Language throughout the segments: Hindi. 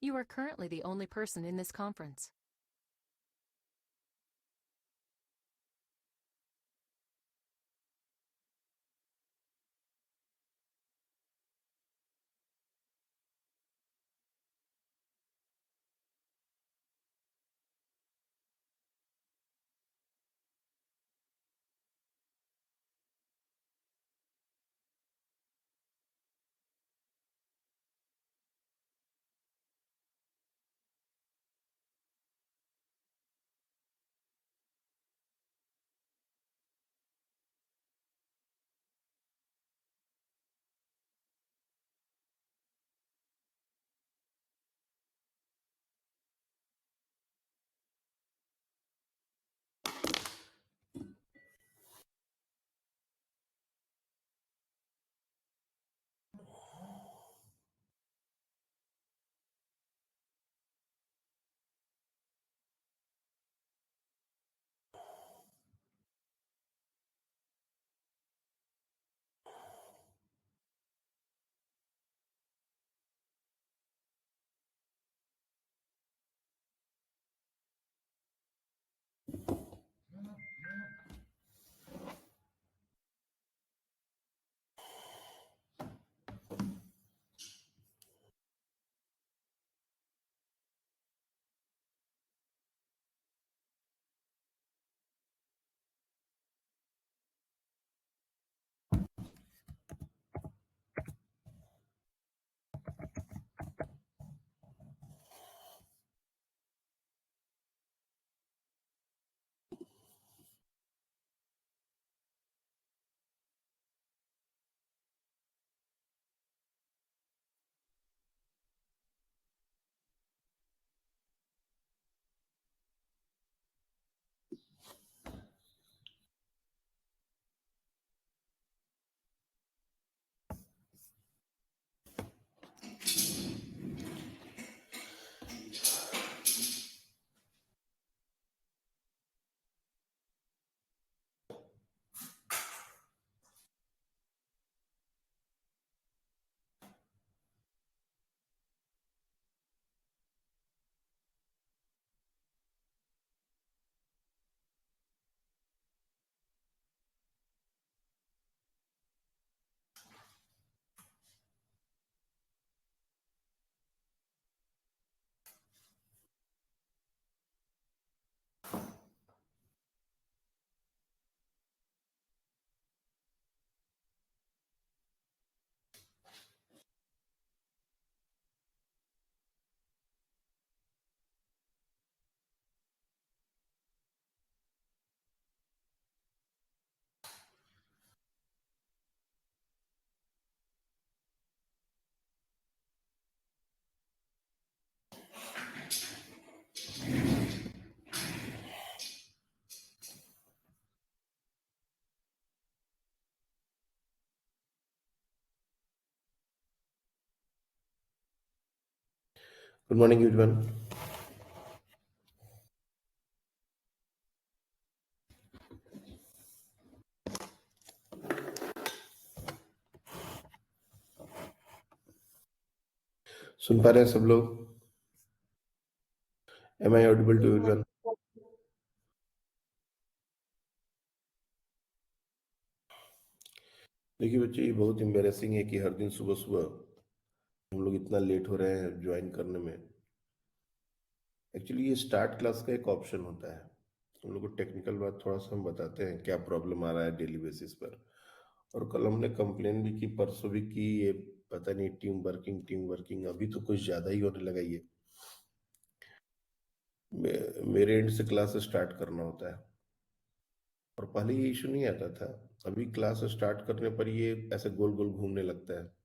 You are currently the only person in this conference. Good morning, everyone. सुन पा रहे हैं सब लोग? Am I audible to everyone? देखिए बच्चे, ये बहुत एम्बेरसिंग है कि हर दिन सुबह सुबह हम लोग इतना लेट हो रहे हैं ज्वाइन करने में। एक्चुअली ये स्टार्ट क्लास का एक ऑप्शन होता है। हम लोग को टेक्निकल बात थोड़ा सा हम बताते हैं क्या प्रॉब्लम आ रहा है डेली बेसिस पर। और कल हमने कंप्लेन भी की, परसों भी की। ये पता नहीं टीम वर्किंग अभी तो कुछ ज्यादा ही होने लगा ये। मेरे एंड से क्लास स्टार्ट करना होता है और पहले ये इशू नहीं आता था। अभी क्लास स्टार्ट करने पर ये ऐसे गोल गोल घूमने लगता है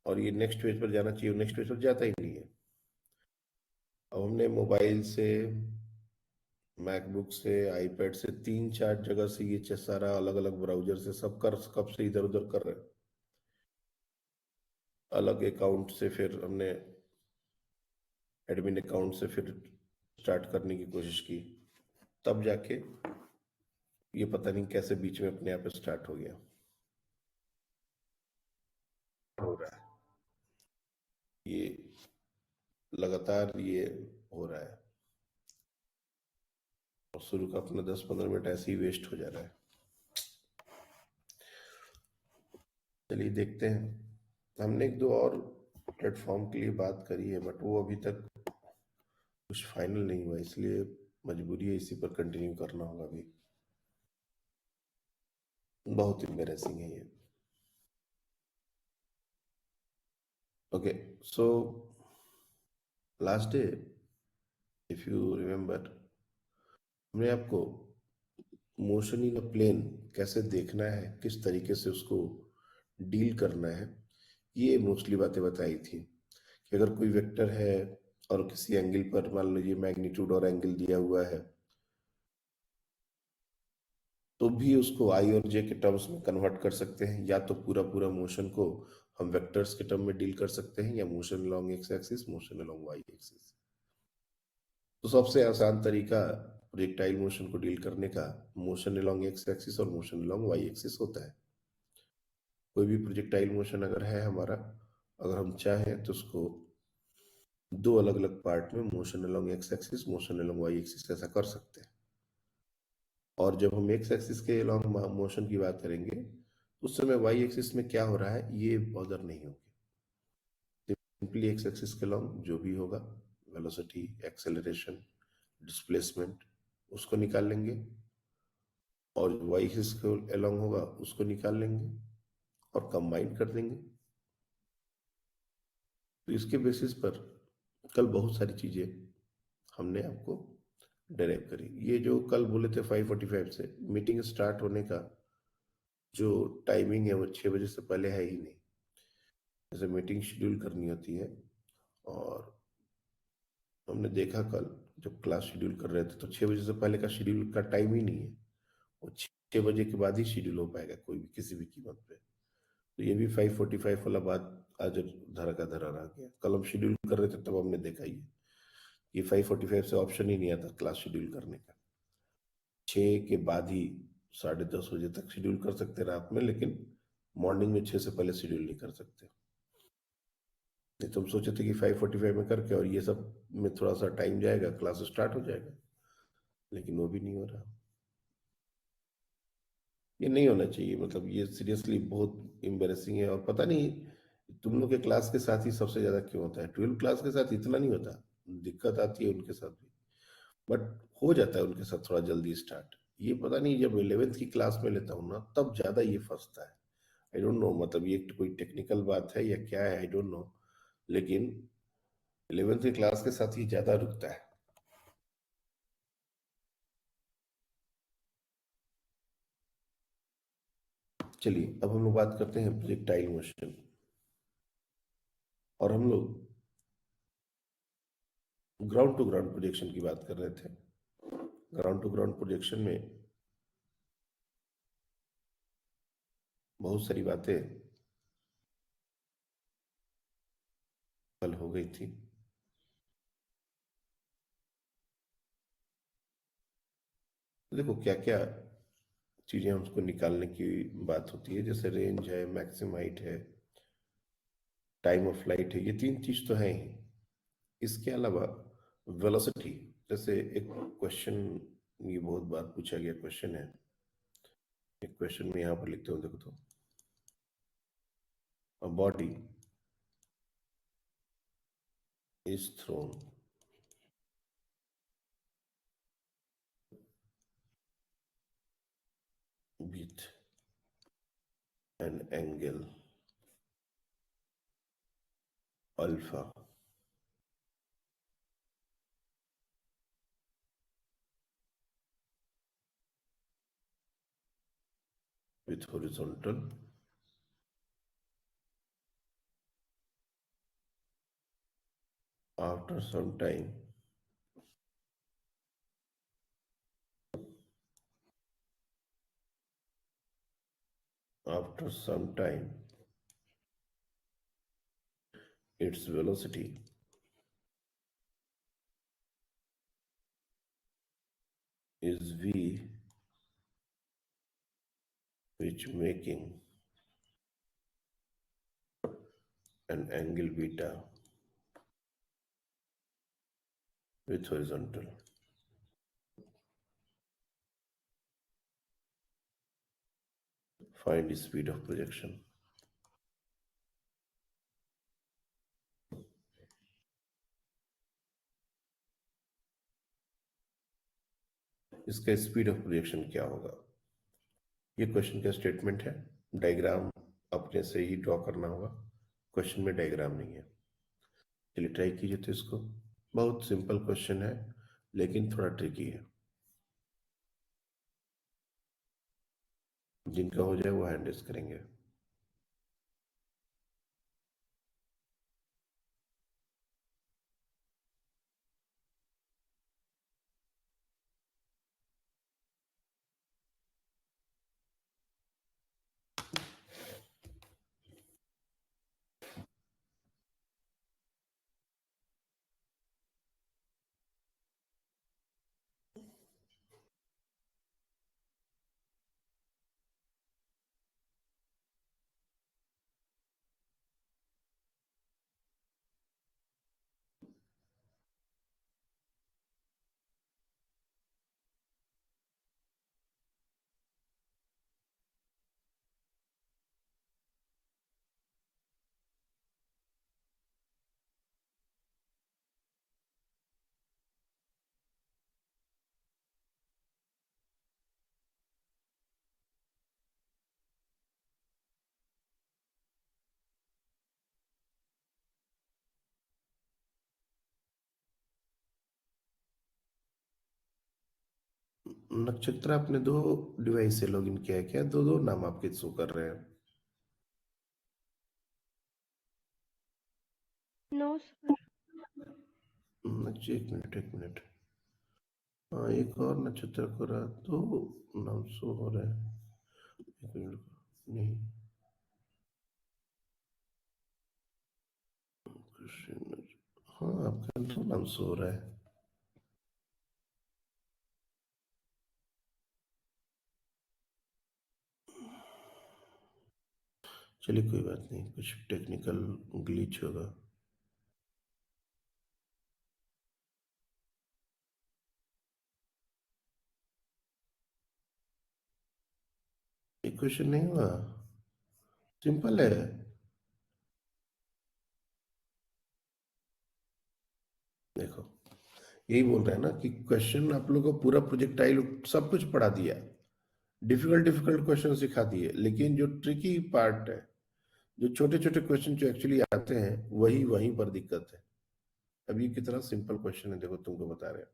और ये नेक्स्ट पेज पर जाना चाहिए, नेक्स्ट पेज पर जाता ही नहीं है। अब हमने मोबाइल से, मैकबुक से, आईपैड से, तीन चार जगह से ये सारा अलग अलग ब्राउजर से सब कर कब से इधर उधर कर रहे हैं। अलग अकाउंट से फिर हमने एडमिन अकाउंट से फिर स्टार्ट करने की कोशिश की, तब जाके ये पता नहीं कैसे बीच में अपने आप स्टार्ट हो गया। हो रहा है ये लगातार ये हो रहा है और शुरू का अपना 10-15 मिनट ऐसे ही वेस्ट हो जा रहा है। चलिए देखते हैं। हमने एक दो और प्लेटफॉर्म के लिए बात करी है बट वो अभी तक कुछ फाइनल नहीं हुआ, इसलिए मजबूरी है इसी पर कंटिन्यू करना होगा अभी। बहुत एम्बेरसिंग है ये। Okay, so last day if you remember, हमने आपको मोशन इन अ प्लेन कैसे देखना है, किस तरीके से उसको डील करना है, ये मोस्टली बातें बताई थी। कि अगर कोई वेक्टर है और किसी एंगल पर मान लीजिए मैग्नीट्यूड और एंगल दिया हुआ है, तो भी उसको आई और जे के टर्म्स में कन्वर्ट कर सकते हैं। या तो पूरा पूरा मोशन को हम वेक्टर्स के टर्म में डील कर सकते हैं, या motion along x axis, motion along y axis. तो सबसे आसान तरीका प्रोजेक्टाइल मोशन को डील करने का मोशन अलोंग एक्स एक्सिस और मोशन अलोंग वाई एक्सिस होता है। कोई भी प्रोजेक्टाइल मोशन अगर है हमारा, अगर हम चाहें तो उसको दो अलग अलग पार्ट में motion along x axis, motion along y axis ऐसा कर सकते हैं। और जब हम एक्स एक्सिस के अलोंग मोशन की बात करेंगे तो उस समय वाई एक्सिस में क्या हो रहा है ये बॉदर नहीं होगी। सिंपली एक्स एक्सिस के अलोंग जो भी होगा, वेलोसिटी, एक्सेलरेशन, डिस्प्लेसमेंट, उसको निकाल लेंगे। और वाई एक्सिस के अलोंग होगा उसको निकाल लेंगे और कंबाइन कर देंगे। तो इसके बेसिस पर कल बहुत सारी चीजें हमने आपको डायरेक्ट करी। ये जो कल बोले थे 5:45 से मीटिंग स्टार्ट होने का जो टाइमिंग है वो 6 बजे से पहले है ही नहीं। जैसे मीटिंग शेड्यूल करनी होती है, और हमने देखा कल जब क्लास शेड्यूल कर रहे थे तो 6 बजे से पहले का शेड्यूल का टाइम ही नहीं है। वो 6 बजे के बाद ही शेड्यूल हो पाएगा कोई भी किसी भी कीमत पे। तो ये भी 5:45 वाला बात आज धरा का धरा रह गया। कल हम शेड्यूल कर रहे थे तब हमने देखा ये 5:45 से ऑप्शन ही नहीं आता क्लास शेड्यूल करने का। 6 के बाद ही 10:30 बजे तक शेड्यूल कर सकते हैं रात में, लेकिन मॉर्निंग में 6 से पहले शेड्यूल नहीं कर सकते। नहीं तो हम सोचे थे कि 5:45 में करके और ये सब में थोड़ा सा टाइम जाएगा, क्लास स्टार्ट हो जाएगा, लेकिन वो भी नहीं हो रहा। ये नहीं होना चाहिए, मतलब ये सीरियसली बहुत एम्बेरसिंग है। और पता नहीं तुम लोग के क्लास के साथ ही सबसे ज्यादा क्यों होता है, 12 क्लास के साथ इतना नहीं होता। दिक्कत आती है उनके साथ भी, बट हो जाता है उनके साथ थोड़ा जल्दी स्टार्ट। ये पता नहीं जब 11th की क्लास में लेता हूँ ना तब ज्यादा ये फंसता है। आई डोंट नो, मतलब ये कोई टेक्निकल बात है या क्या है, आई डोंट नो, लेकिन 11th की क्लास के साथ ही ज्यादा रुकता है। चलिए अब हम लोग बात करते हैं प्रोजेक्टाइल मोशन। और हम लोग ग्राउंड टू ग्राउंड प्रोजेक्शन की बात कर रहे थे। ग्राउंड टू ग्राउंड प्रोजेक्शन में बहुत सारी बातें कल हो गई थी। देखो क्या क्या चीजें हमको निकालने की बात होती है, जैसे रेंज है, मैक्सिमम हाइट है, टाइम ऑफ फ्लाइट है, ये तीन चीज तो है ही। इसके अलावा वेलोसिटी, जैसे एक क्वेश्चन, ये बहुत बार पूछा गया क्वेश्चन है। एक क्वेश्चन में यहाँ पर लिखते हो, देखो तो, a body is thrown with an angle alpha with horizontal after some time after some time its velocity is v, which making an angle beta with horizontal. Find the speed of projection. इसका स्पीड ऑफ प्रोजेक्शन क्या होगा? ये क्वेश्चन का स्टेटमेंट है, डायग्राम अपने से ही ड्रॉ करना होगा, क्वेश्चन में डायग्राम नहीं है। चलिए ट्राई कीजिए। तो इसको बहुत सिंपल क्वेश्चन है लेकिन थोड़ा ट्रिकी है। जिनका हो जाए वो हैंड रेज करेंगे। नक्षत्र आपने दो डिवाइस से लॉगिन किया है क्या? दो दो नाम आपके शो कर रहे हैं। No sir. एक मिनट एक मिनट। हाँ, एक और नक्षत्र को रहा तो नाम शो हो रहा है। एक मिनट नहीं, कृष्ण। हाँ, आपका दो नाम शो हो रहा है। चलिए कोई बात नहीं, कुछ टेक्निकल ग्लिच होगा। एक क्वेश्चन नहीं हुआ, सिंपल है। देखो, यही बोल रहे हैं ना कि क्वेश्चन आप लोगों को पूरा प्रोजेक्टाइल सब कुछ पढ़ा दिया, डिफिकल्ट डिफिकल्ट क्वेश्चन सिखा दिए, लेकिन जो ट्रिकी पार्ट है, जो छोटे छोटे क्वेश्चन जो एक्चुअली आते हैं, वही वहीं पर दिक्कत है। अभी कितना सिंपल क्वेश्चन है, देखो तुमको बता रहे हैं।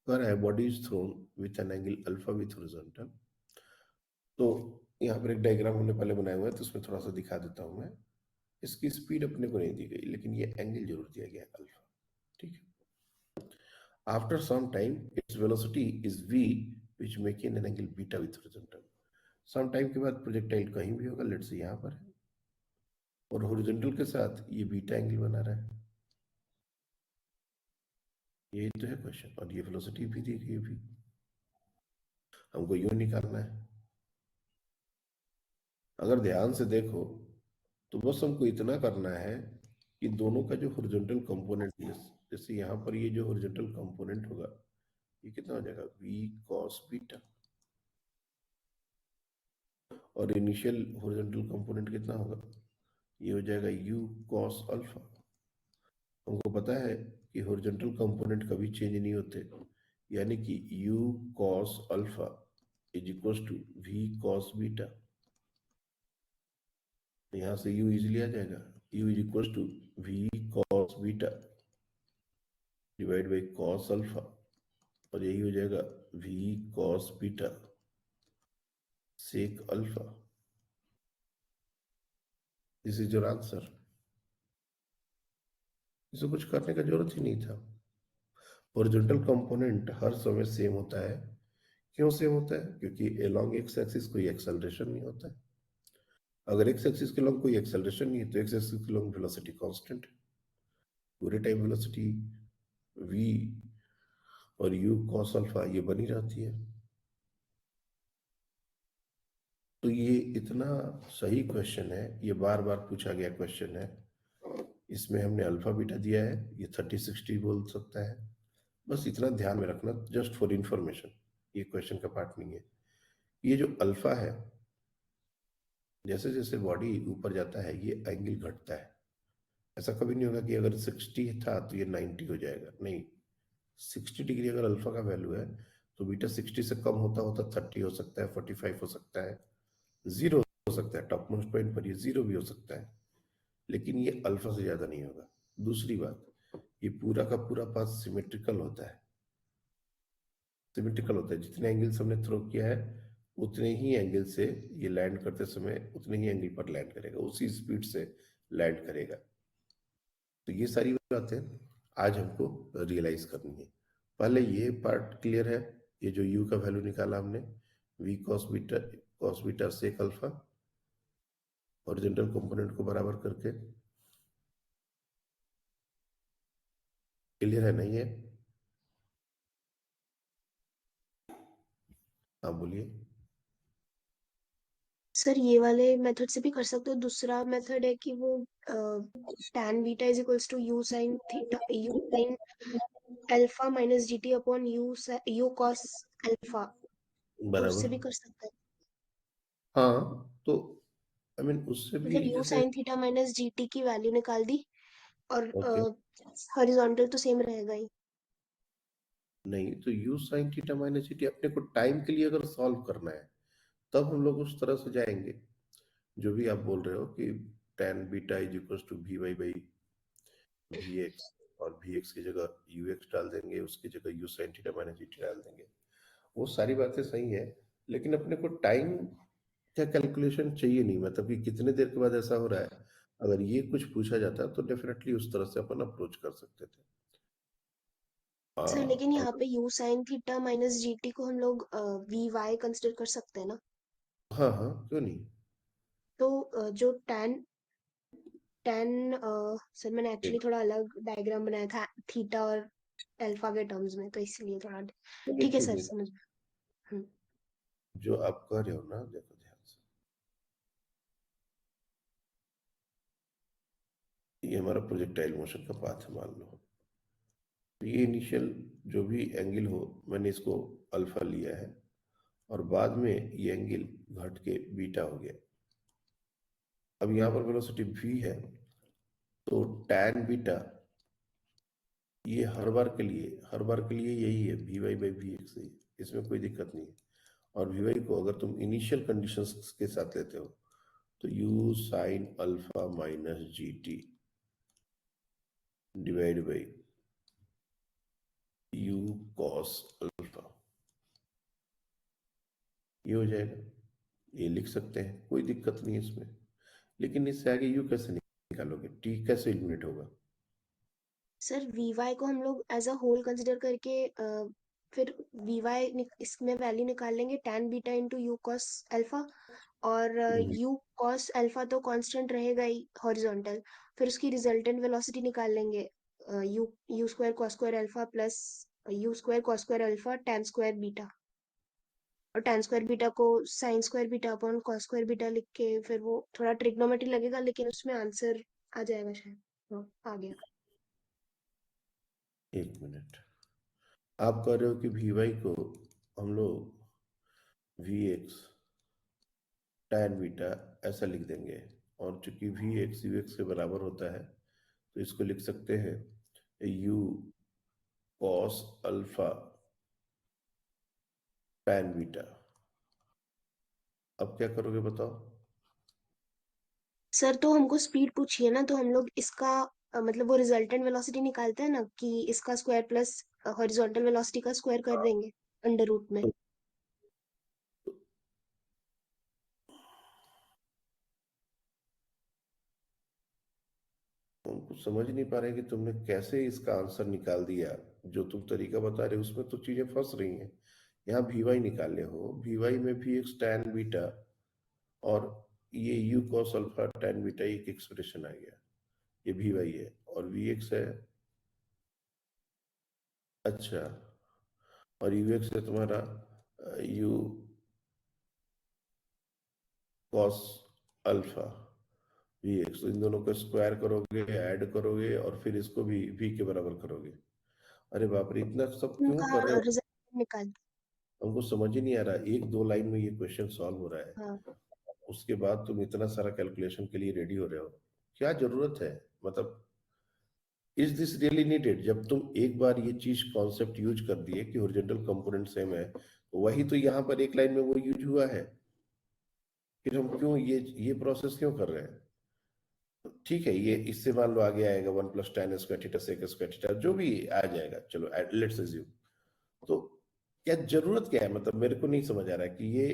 कह रहा है body is throne with an angle alpha with horizontal. तो यहाँ पर एक डायग्राम हमने पहले बनाया हुआ है, तो उसमें थोड़ा सा दिखा देता हूँ मैं। इसकी स्पीड अपने को नहीं दी गई, लेकिन ये एंगल जरूर दिया गया है अल्फा। ठीक है। After some time, its velocity is v, which making an angle beta with horizontal. Some time के बाद प्रोजेक्टाइल कहीं भी होगा, लेट्स से यहाँ पर है, और हॉरिजॉन्टल के साथ ये बीटा एंगल बना रहा है। यही तो है क्वेश्चन, और ये वेलोसिटी भी दी गई भी, हमको यूं निकालना है। अगर ध्यान से देखो तो बस हमको इतना करना है कि दोनों का जो हॉरिजॉन्टल कंपोनेंट, जैसे यहाँ पर ये जो हॉरिजॉन्टल कंपोनेंट होगा, ये कितना हो जाएगा, v cos बीटा, और इनिशियल हॉरिजॉन्टल कंपोनेंट कितना होगा, ये हो जाएगा u cos अल्फा। हमको पता है कि हॉरिजॉन्टल कंपोनेंट कभी चेंज नहीं होते, यानी कि u cos alpha is equal to v cos beta. यहाँ से u इजिली आ जाएगा, u is equal to v cos beta divide by cos alpha, और यही हो जाएगा v cos beta sec alpha. This is your answer. इसे कुछ करने का जरूरत ही नहीं था। हॉरिजॉन्टल कंपोनेंट हर समय सेम होता है। क्यों सेम होता है? क्योंकि along एक्स एक्सिस कोई एक्सेलरेशन नहीं होता है। अगर एक्स एक्सिस के लॉन्ग कोई एक्सेलरेशन नहीं है तो एक्स एक्सिस के लॉन्ग वेलोसिटी कांस्टेंट है। पूरे टाइम वेलोसिटी v और u cos अल्फा ये बनी रहती है। तो ये इतना सही क्वेश्चन है, ये बार बार पूछा गया क्वेश्चन है। इसमें हमने अल्फा बीटा दिया है, ये 30 60 बोल सकता है, बस इतना ध्यान में रखना, जस्ट फॉर इंफॉर्मेशन, ये क्वेश्चन का पार्ट नहीं है। ये जो अल्फा है, जैसे जैसे बॉडी ऊपर जाता है ये एंगल घटता है। ऐसा कभी नहीं होगा कि अगर 60 था तो ये 90 हो जाएगा, नहीं। 60 डिग्री अगर अल्फा का वैल्यू है तो बीटा 60 से कम होता होता 30 हो सकता है, 45 हो सकता है, 0 हो सकता है, टॉप मोस्ट पॉइंट पर ये 0 भी हो सकता है, लेकिन ये अल्फा से ज्यादा नहीं होगा। दूसरी बात, ये पूरा का पूरा पाथ सिमेट्रिकल होता है। सिमेट्रिकल होता है, जितने एंगल से हमने थ्रो किया है उतने ही एंगल से ये लैंड करते समय उतने ही एंगल पर लैंड करेगा, उसी स्पीड से लैंड करेगा। तो ये सारी बातें आज हमको रियलाइज करनी है। पहले ये पार्ट क्लियर है, ये जो u का वैल्यू निकाला हमने, v cos beta sec alpha horizontal component को बराबर करके, क्लियर है नहीं है? हाँ बोलिए। सर ये वाले मेथड से भी कर सकते हो। दूसरा मेथड है कि वो tan beta is equals to u sine theta, u sine alpha minus gt upon u cos alpha, तो उससे बराबर। भी कर सकते हैं। हाँ तो आई मीन उससे भी मतलब यू जैसे, साइन थीटा माइनस जीटी की वैल्यू निकाल दी और ओके, हॉरिजॉन्टल तो सेम रहेगा ही। नहीं तो u sin theta minus theta अपने को टाइम के लिए अगर सॉल्व करना है तब हम लोग उस तरह से जाएंगे, जो भी आप बोल रहे हो कि tan beta is equal to v y by v x, और वी एक्स की जगह यू एक्स डाल देंगे, उसकी जगह u sine theta minus theta डाल देंगे। वो सारी बातें सही है, लेकिन अपने को टाइम का कैलकुलेशन चाहिए नहीं, मतलब कि कितने देर के बाद ऐसा हो रहा है। अगर ये कुछ पूछा जाता तो डेफिनेटली उस तरह से अपन अप्रोच कर सकते थे। सर लेकिन यहाँ और पे you sine theta minus GT को हम लोग वी वाई कंसिडर कर सकते हैं ना। हाँ हाँ, क्यों नहीं। तो जो tan सर मैंने एक्चुअली थोड़ा अलग डायग्राम बनाया था थीटा और अल्फा के टर्म्स में, तो इसलिए थोड़ा चलिए ठीक है ठीक सर, है, समझ में। हम्म। जो आप कह रहे हो ना, देखो ध्यान से, ये हमारा प्रोजेक्टाइल मोशन का पाथ है मान लो। तो ये इनिशियल जो भी एंगल हो, मैंने इसको अल्फा लिया है, और बाद में ये एंगल घट के बीटा हो गया। अब यहाँ पर वेलोसिटी v है, तो tan बीटा ये हर बार के लिए यही है, v y by v x, इसमें कोई दिक्कत नहीं है। और वी वाई को अगर तुम इनिशियल कंडीशंस के साथ लेते हो तो u sign alpha minus G T divide by u cos alpha, ये हो जाएगा। ये लिख सकते हैं, कोई दिक्कत नहीं है इसमें। लेकिन इससे आगे u कैसे निकालोगे, t कैसे एलिमिनेट होगा? सर वी वाई को हम लोग एज अ होल कंसिडर करके फिर वी वाई इसमें वैल्यू निकाल लेंगे tan beta into you cos alpha, और हम्म, यू कॉस अल्फा तो कांस्टेंट रहेगा ही हॉरिजॉन्टल। फिर उसकी रिजल्टेंट वेलोसिटी निकाल लेंगे, you you square cos square alpha plus you square cos square alpha tan square beta, और tan स्क्वायर बीटा को sine square beta upon cos square beta लिख के फिर वो थोड़ा ट्रिग्नोमेट्री लगेगा, लेकिन उसमें आंसर आ जाएगा शायद। हाँ, आ गया। एक मिनट, आप कह रहे हो कि वी वाई को हम लोग वी एक्स tan बीटा ऐसा लिख देंगे, और चूंकि वी एक्स यू एक्स के बराबर होता है तो इसको लिख सकते हैं you cos alpha tan beta. अब क्या करोगे बताओ? सर तो हमको स्पीड पूछिए ना, तो हम लोग इसका मतलब वो रिजल्टेंट वेलोसिटी निकालते हैं ना, कि इसका स्क्वायर प्लस हॉरिजॉन्टल वेलोसिटी का स्क्वायर कर देंगे अंडर रूट में। तो तुम कुछ समझ नहीं पा रहे कि तुमने कैसे इसका आंसर निकाल दिया। जो तुम तरीका बता रहे हो उसमें तो चीजें फंस रही हैं। यहाँ वी वाई निकाले हो, वी वाई में भी एक tan बीटा, और ये u cos alpha tan beta एक एक्सप्रेशन आ गया, ये वी वाई है, और वी एक्स है। अच्छा, और यू एक्स है तुम्हारा u cos alpha v x. इन दोनों को स्क्वायर करोगे, ऐड करोगे, और फिर इसको भी v के बराबर करोगे। अरे बाप रे, इतना सब क्यों उनका कर रहे हो? रिजल्ट निकाल। हमको समझ ही नहीं आ रहा, एक दो लाइन में ये क्वेश्चन सॉल्व हो रहा है, हाँ, उसके बाद तुम इतना सारा कैलकुलेशन के लिए रेडी हो रहे हो, क्या जरूरत है? मतलब इज दिस रियली नीडेड? जब तुम एक बार ये चीज कॉन्सेप्ट यूज कर दिए कि ओरिजेंटल कंपोनेंट सेम है, तो वही तो यहाँ पर एक लाइन में वो यूज हुआ है, फिर हम क्यों ये प्रोसेस क्यों कर रहे हैं? ठीक है, ये इससे मान लो आगे आएगा 1 + tan² sec² जो भी आ जाएगा, चलो लेट्स अज्यूम। तो क्या जरूरत क्या है? मतलब मेरे को नहीं समझ आ रहा है कि ये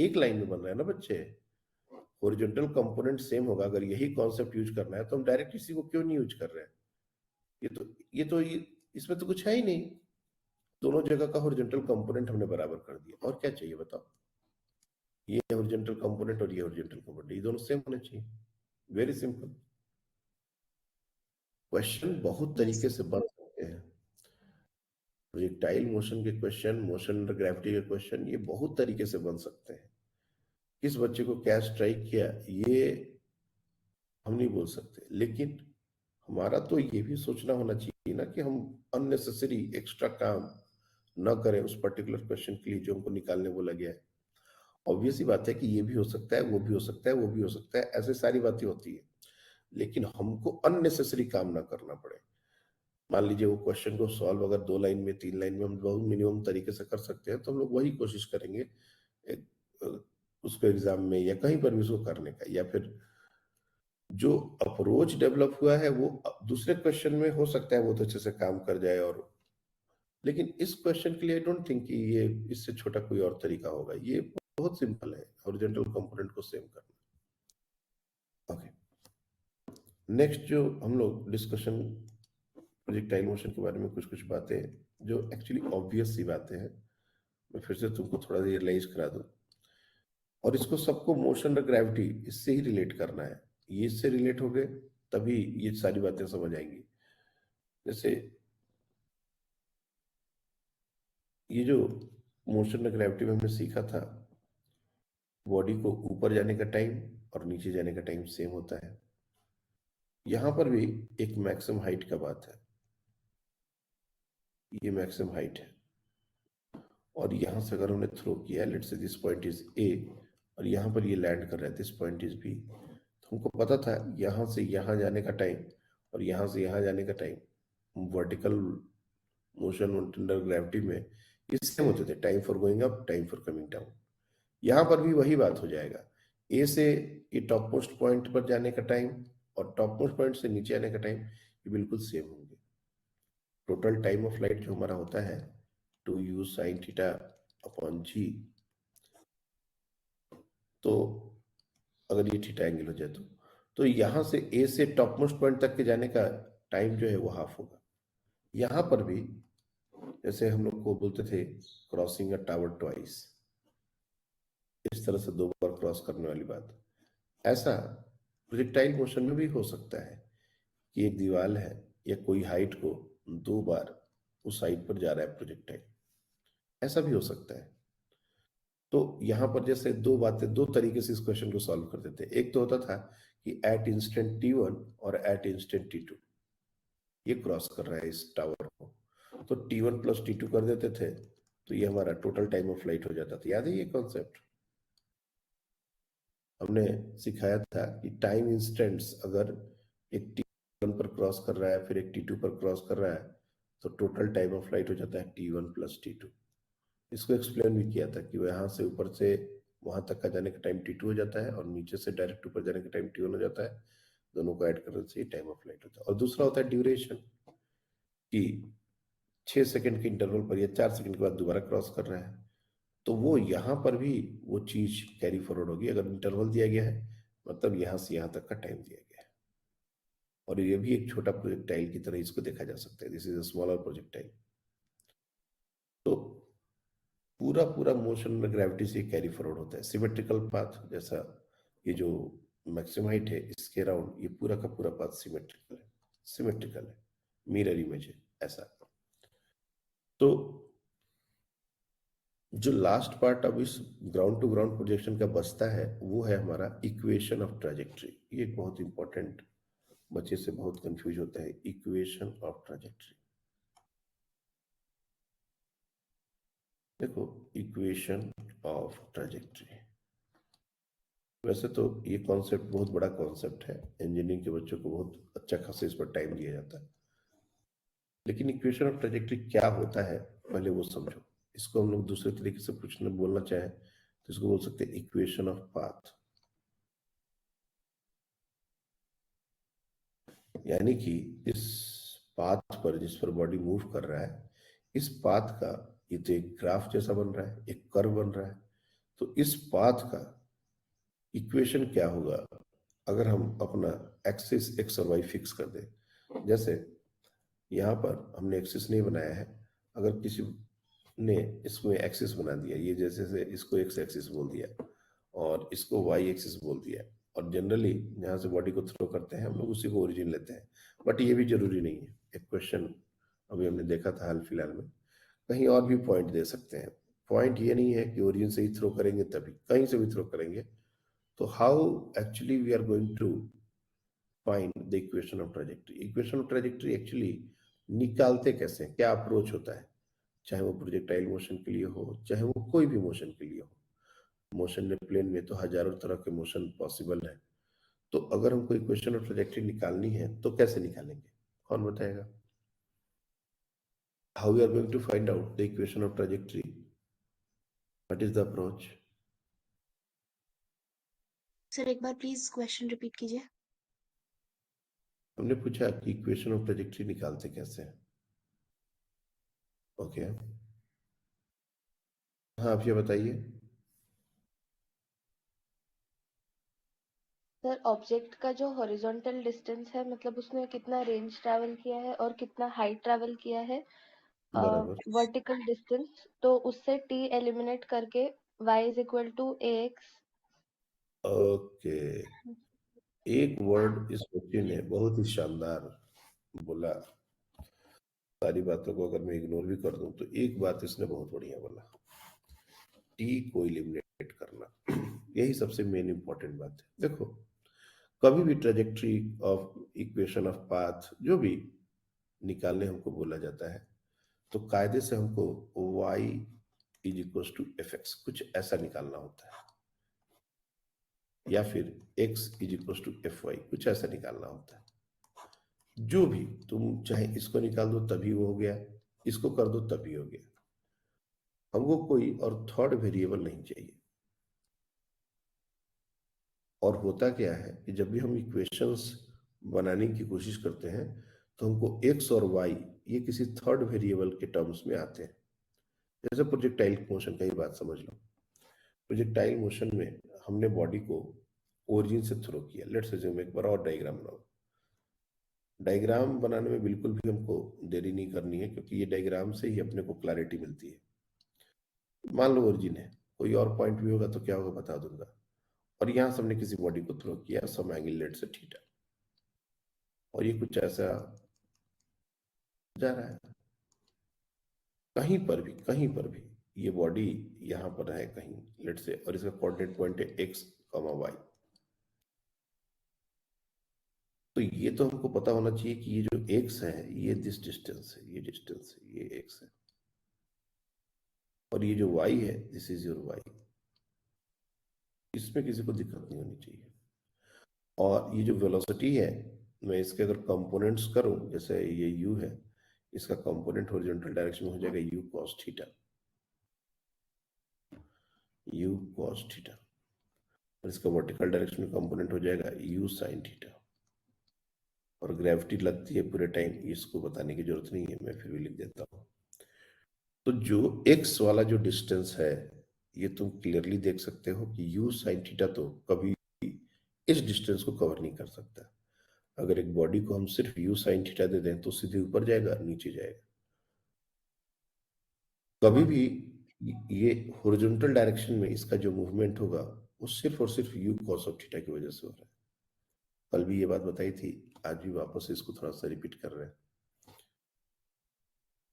एक लाइन में बन रहा है ना बच्चे। ओरिजेंटल कंपोनेंट सेम होगा, अगर यही कॉन्सेप्ट यूज करना है तो हम डायरेक्ट इसी को क्यों नहीं यूज कर रहे हैं? ये तो इसमें तो कुछ है ही नहीं। दोनों जगह का ओरिजेंटल कंपोनेंट हमने बराबर कर दिया, और क्या चाहिए बताओ? ये ओरिजेंटल कंपोनेंट और ये ओरिजेंटल कंपोनेंट, ये दोनों सेम होने चाहिए। Very simple. क्वेश्चन बहुत यस। तरीके से बन सकते हैं। प्रोजेक्टाइल मोशन के क्वेश्चन, मोशन अंडर ग्रेविटी के क्वेश्चन, ये बहुत तरीके से बन सकते हैं। किस बच्चे को क्या स्ट्राइक किया ये हम नहीं बोल सकते, लेकिन हमारा तो ये भी सोचना होना चाहिए ना कि हम अननेसेसरी एक्स्ट्रा काम न करें उस पर्टिकुलर क्वेश्चन के लिए जो हमको निकालने बोला गया है। ऑब्वियस ही बात है कि ये भी हो सकता है, वो भी हो सकता है, वो भी हो सकता है, ऐसे सारी बातें होती है, लेकिन हमको अननेसेसरी काम ना करना पड़े। मान लीजिए वो क्वेश्चन को सॉल्व अगर 2 लाइन में 3 लाइन में हम बहुत मिनिमम तरीके से कर सकते हैं, तो हम लोग वही कोशिश करेंगे एक, उसको एग्जाम में या कहीं पर भी उसको करने का, या फिर जो अप्रोच डेवलप हुआ है वो दूसरे क्वेश्चन में हो सकता है वो तो अच्छे से काम कर जाए, और लेकिन इस क्वेश्चन के लिए आई डोंट थिंक कि ये इससे छोटा कोई और तरीका होगा। ये बहुत सिंपल है ओरिजेंटल कंपोनेंट को सेम करना। ओके, नेक्स्ट जो हम लोग डिस्कशन प्रोजेक्टाइल मोशन के बारे में कुछ कुछ बातें जो एक्चुअली ऑब्वियस सी बातें हैं, मैं फिर से तुमको थोड़ा रियलाइज करा दूं। और इसको सबको मोशन और ग्रेविटी इससे ही रिलेट करना है, ये इससे रिलेट हो गए तभी ये सारी बातें समझ आएंगी। जैसे ये जो मोशन और ग्रेविटी में हमने सीखा था, बॉडी को ऊपर जाने का टाइम और नीचे जाने का टाइम सेम होता है। यहां पर भी एक मैक्सिमम हाइट का बात है, ये मैक्सिमम हाइट है, और यहां से अगर हमने थ्रो किया, let's say this point is a, और यहां पर ये लैंड कर रहा है, दिस पॉइंट इज बी, तो हमको पता था यहां से यहां जाने का टाइम और यहां से यहां जाने का time vertical motion under gravity में ये सेम होते थे, time for going up, time for coming down. यहां पर भी वही बात हो जाएगा, ए से ये टॉप मोस्ट पॉइंट पर जाने का टाइम और टॉप मोस्ट पॉइंट से नीचे आने का टाइम ये बिल्कुल सेम होंगे। टोटल टाइम ऑफ फ्लाइट जो हमारा होता है 2u sin θ/g, तो अगर ये थीटा एंगल हो जाए तो यहां से ए से टॉप मोस्ट पॉइंट तक के जाने का टाइम जो है वो हाफ होगा। यहां पर भी जैसे हम लोग को बोलते थे क्रॉसिंग अ टावर ट्वाइस, इस तरह से 2 बार क्रॉस करने वाली बात, ऐसा प्रोजेक्टाइल मोशन में भी हो सकता है कि एक दीवार है या कोई हाइट को 2 बार उस साइड पर जा रहा है प्रोजेक्टाइल, ऐसा भी हो सकता है। तो यहां पर जैसे दो बातें, दो तरीके से इस क्वेश्चन को सॉल्व करते थे। एक तो होता था कि एट इंस्टेंट t1 और एट इंस्टेंट t2 ये क्रॉस कर रहा है इस टावर को, तो t1 + t2 कर देते थे, तो ये हमारा टोटल टाइम ऑफ फ्लाइट हो जाता था। याद है ये कॉन्सेप्ट? हमने सिखाया था कि टाइम इंस्टेंट्स अगर एक t1 पर क्रॉस कर रहा है फिर एक t2 पर क्रॉस कर रहा है, तो टोटल टाइम ऑफ फ्लाइट हो जाता है t1 + t2। इसको एक्सप्लेन भी किया था कि वो यहाँ से ऊपर से वहां तक का जाने का टाइम t2 हो जाता है और नीचे से डायरेक्ट ऊपर जाने का टाइम t1 हो जाता है, दोनों को ऐड करने से टाइम ऑफ फ्लाइट होता है। और दूसरा होता है ड्यूरेशन, कि 6 सेकंड के इंटरवल पर या 4 सेकंड के बाद दोबारा क्रॉस कर रहा है, तो वो यहाँ पर भी वो चीज कैरी फॉरवर्ड होगी। अगर इंटरवल दिया गया है मतलब यहाँ से यहाँ तक का टाइम दिया गया है, और ये भी एक छोटा प्रोजेक्टाइल की तरह इसको देखा जा सकता है, this is a smaller projectile. तो पूरा पूरा मोशन में ग्रेविटी से कैरी फॉरवर्ड होता है, सिमेट्रिकल पाथ। जैसा ये जो मैक्सिमम हाइट है इसके अराउंड ये पूरा का पूरा पाथ सिमेट्रिकल है, सिमेट्रिकल है, मिरर इमेज है ऐसा। तो जो लास्ट पार्ट अब इस ग्राउंड टू ग्राउंड प्रोजेक्शन का बचता है वो है हमारा इक्वेशन ऑफ ट्राजेक्ट्री। ये एक बहुत इंपॉर्टेंट, बच्चे से बहुत कंफ्यूज होता है, इक्वेशन ऑफ ट्राजेक्ट्री। देखो, इक्वेशन ऑफ ट्रेजेक्ट्री, वैसे तो ये कॉन्सेप्ट बहुत बड़ा कॉन्सेप्ट है, इंजीनियरिंग के बच्चों को बहुत अच्छा खासा इस पर टाइम दिया जाता है, लेकिन इक्वेशन ऑफ ट्रेजेक्ट्री क्या होता है पहले वो समझो। इसको हम लोग दूसरे तरीके से पूछना बोलना चाहें तो इसको बोल सकते हैं इक्वेशन ऑफ पाथ। यानी कि इस पाथ पर जिस पर बॉडी मूव कर रहा है, इस पाथ का ये तो एक ग्राफ जैसा बन रहा है, एक कर्व बन रहा है, तो इस पाथ का इक्वेशन क्या होगा अगर हम अपना एक्सिस एक्स और वाई फिक्स कर दें। जैसे यहाँ पर हमने एक्सिस नहीं बनाया है, अगर किसी ने इसमें एक्सिस बना दिया, ये जैसे से इसको एक्स एक्सिस बोल दिया और इसको वाई एक्सिस बोल दिया, और जनरली जहाँ से बॉडी को थ्रो करते हैं हम लोग उसी को ओरिजिन लेते हैं, बट ये भी जरूरी नहीं है। एक क्वेश्चन अभी हमने देखा था हाल फिलहाल में, कहीं और भी पॉइंट दे सकते हैं। पॉइंट ये नहीं है कि ओरिजिन से ही थ्रो करेंगे, तभी कहीं से भी थ्रो करेंगे। तो how actually we are going to find the equation of trajectory. Equation of trajectory actually निकालते कैसे हैं, क्या अप्रोच होता है, चाहे वो प्रोजेक्टाइल मोशन के लिए हो, चाहे वो कोई भी मोशन के लिए हो। मोशन में प्लेन में तो हजारों तरह के मोशन पॉसिबल है, तो अगर हमको इक्वेशन ऑफ ट्रेजेक्ट्री निकालनी है तो कैसे निकालेंगे, कौन बताएगा? How we are going to find out the equation of trajectory, what is the approach? Sir एक बार प्लीज क्वेश्चन रिपीट कीजिए। हमने पूछा कि इक्वेशन ऑफ ट्रेजेक्ट्री निकालते कैसे हैं। ओके, हाँ आप ये बताइए। सर ऑब्जेक्ट का जो हॉरिजॉन्टल डिस्टेंस है, मतलब उसने कितना रेंज ट्रैवल किया है और कितना हाइट ट्रैवल किया है, बराबर, वर्टिकल डिस्टेंस, तो उससे टी एलिमिनेट करके y is equal to ax। Okay. एक वर्ड इस बच्चे ने बहुत ही शानदार बोला, सारी बातों को अगर मैं इग्नोर भी कर दूं तो एक बात इसने बहुत बढ़िया बोला, टी को एलिमिनेट करना। यही सबसे मेन इंपॉर्टेंट बात है। देखो, कभी भी trajectory of equation of path जो भी निकालने हमको बोला जाता है, तो कायदे से हमको y is equal to f x कुछ ऐसा निकालना होता है, या फिर x is equal to f y कुछ ऐसा निकालना होता है। जो भी तुम चाहे इसको निकाल दो तभी वो हो गया, इसको कर दो तभी हो गया, हमको कोई और थर्ड वेरिएबल नहीं चाहिए। और होता क्या है कि जब भी हम इक्वेशंस बनाने की कोशिश करते हैं तो हमको x और y ये किसी थर्ड वेरिएबल के टर्म्स में आते हैं। जैसे प्रोजेक्टाइल मोशन का ही बात समझ लो, प्रोजेक्टाइल मोशन में हमने बॉडी को ओरिजिन से थ्रो किया। लेट्स अज्यूम एक बार और डायग्राम बनाओ। डायग्राम बनाने में बिल्कुल भी हमको देरी नहीं करनी है, क्योंकि ये डायग्राम से ही अपने को क्लैरिटी मिलती है। मान लो ओरिजिन है, कोई और पॉइंट भी होगा तो क्या होगा बता दूंगा, और यहां से हमने किसी बॉडी को थ्रो किया सम एंगल लेट से थीटा, और ये कुछ ऐसा जा रहा है। कहीं पर भी ये बॉडी यहां पर है कहीं लेट से, और इसका कोऑर्डिनेट पॉइंट है एक्स कॉमा वाई। तो ये तो हमको पता होना चाहिए कि ये जो एक्स है ये दिस डिस्टेंस है, ये डिस्टेंस है, ये एक्स है, और ये जो वाई है दिस इज योर वाई। इसमें किसी को दिक्कत नहीं होनी चाहिए। और ये जो वेलोसिटी है, मैं इसके अगर कंपोनेंट्स करूं, जैसे ये u है, इसका कंपोनेंट हॉरिजॉन्टल डायरेक्शन में हो जाएगा u cos theta, u cos theta, और इसका वर्टिकल डायरेक्शन में कंपोनेंट हो जाएगा u sin थीटा। और ग्रेविटी लगती है पूरे टाइम, इसको बताने की जरूरत नहीं है, मैं फिर भी लिख देता हूँ। तो जो x वाला जो डिस्टेंस है, ये तुम क्लियरली देख सकते हो कि u sin थीटा तो कभी इस डिस्टेंस को कवर नहीं कर सकता। अगर एक बॉडी को हम सिर्फ u sin थीटा दे दें तो सीधे ऊपर जाएगा नीचे जाएगा। कभी भी ये हॉरिजॉन्टल डायरेक्शन में इसका जो मूवमेंट होगा वो सिर्फ और सिर्फ u cos ऑफ थीटा की वजह से हो रहा है। कल भी ये बात बताई थी, आज भी वापस से इसको थोड़ा सा रिपीट कर रहे हैं।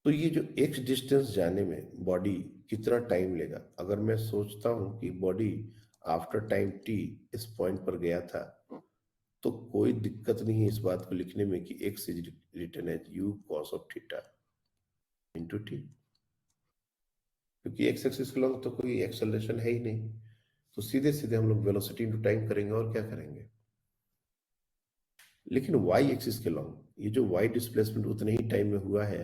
तो ये जो x डिस्टेंस जाने में बॉडी कितना टाइम लेगा, अगर मैं सोचता हूं कि बॉडी आफ्टर टाइम t इस पॉइंट पर गया था, तो कोई दिक्कत नहीं है इस बात को लिखने में कि x is written as u cos of theta into t। क्योंकि एक्स एक्सिस के लॉन्ग तो कोई एक्सेलरेशन है ही नहीं, तो सीधे सीधे हम लोग वेलोसिटी इनटू टाइम करेंगे और क्या करेंगे। लेकिन वाई एक्सिस के लॉन्ग ये जो वाई डिस्प्लेसमेंट उतने ही टाइम में हुआ है,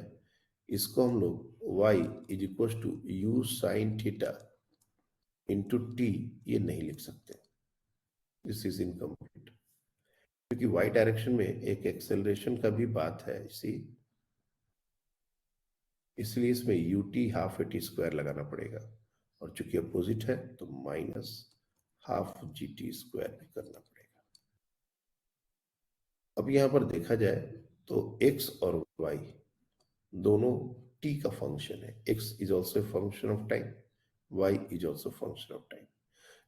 इसको हम लोग y is equal to u sine theta into t ये नहीं लिख सकते, दिस इज इनकम्प्लीट, क्योंकि वाई डायरेक्शन में एक एक्सेलरेशन का भी बात है इसी, इसलिए इसमें U T half A T square लगाना पड़ेगा, और चूंकि अपोजिट है तो minus half G T square भी करना पड़ेगा। अब यहां पर देखा जाए तो x और y दोनों t का फंक्शन है, x is also function of time, y is also function of time.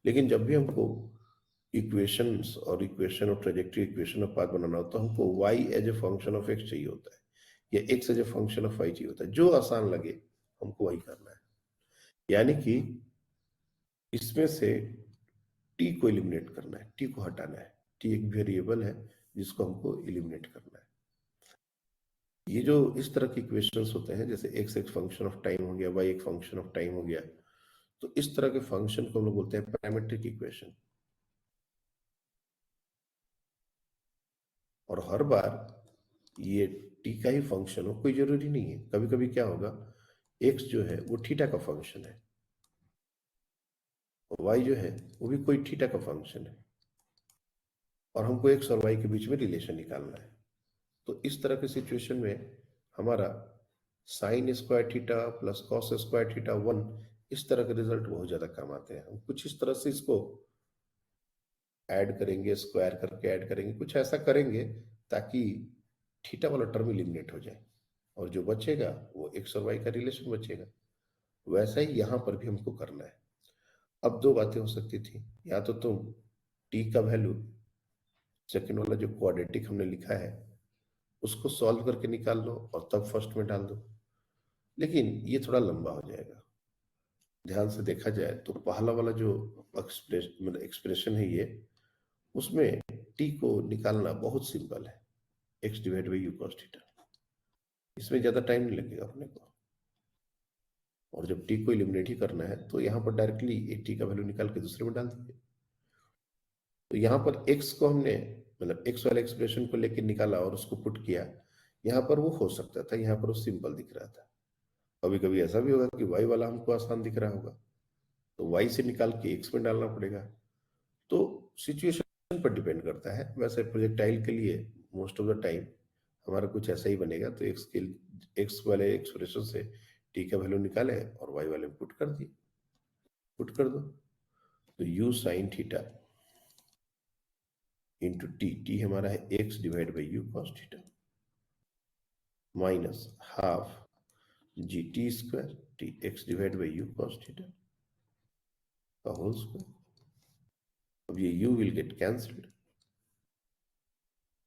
लेकिन जब भी हमको इक्वेशंस और equation of trajectory equation of path बनाना होता है, हमको y as a function of x चाहिए होता है या x as a function of y चाहिए होता है, जो आसान लगे हमको वही करना है। यानी कि इसमें से t को एलिमिनेट करना है, t को हटाना है, t एक वेरिएबल है जिसको हमको एलिमिनेट करना है। ये जो इस तरह के इक्वेशंस होते हैं, जैसे x एक फंक्शन ऑफ टाइम हो गया, y एक फंक्शन ऑफ टाइम हो गया, तो इस तरह के फंक्शन को हम लोग बोलते हैं पैरामीट्रिक इक्वेशन। और हर बार ये t का ही फंक्शन हो कोई जरूरी नहीं है, कभी कभी क्या होगा x जो है वो थीटा का फंक्शन है, और y जो है वो भी कोई थीटा का फंक्शन है, और हमको x और y के बीच में रिलेशन निकालना है। तो इस तरह के सिचुएशन में हमारा sine square theta plus cos square theta 1, इस तरह के रिजल्ट बहुत ज्यादा काम आते हैं। हम कुछ इस तरह से इसको ऐड करेंगे, स्क्वायर करके ऐड करेंगे, कुछ ऐसा करेंगे ताकि थीटा वाला टर्म एलिमिनेट हो जाए, और जो बचेगा वो एक्स और वाई का रिलेशन बचेगा। वैसा ही यहां पर भी हमको करना है। अब दो बातें हो सकती थी, या तो तुम टी का वैल्यू सेकेंड वाला जो क्वाड्रेटिक हमने लिखा है उसको सॉल्व करके निकाल लो और तब फर्स्ट में डाल दो, लेकिन ये थोड़ा लंबा हो जाएगा। ध्यान से देखा जाए तो पहला वाला जो एक्सप्रेशन है ये, उसमें टी को निकालना बहुत सिंपल है, x divide by you cos theta, इसमें ज्यादा टाइम नहीं लगेगा अपने को। और जब टी को एलिमिनेट ही करना है तो यहाँ पर डायरेक्टली एक टी का वैल्यू निकाल के दूसरे में डाल देंगे। तो यहाँ पर एक्स को हमने मतलब एक्स वाले एक्सप्रेशन को लेकर निकाला और उसको पुट किया, यहाँ पर वो हो सकता था, यहाँ पर वो सिंपल दिख रहा था। कभी कभी ऐसा भी होगा कि वाई वाला हमको आसान दिख रहा होगा, तो वाई से निकाल के एक्स में डालना पड़ेगा। तो सिचुएशन पर डिपेंड करता है। वैसे प्रोजेक्टाइल के लिए मोस्ट ऑफ द टाइम हमारा कुछ ऐसा ही बनेगा, तो एक्स वाले एक्सप्रेशन से टी का वैल्यू निकाले और वाई वाले पुट कर दिए, पुट कर दो, तो you sine theta into T, T हमारा है x divide by you cos theta minus half G T square T x divide by you cos theta का होल स्क्वायर। अब ये u विल गेट कैंसल्ड,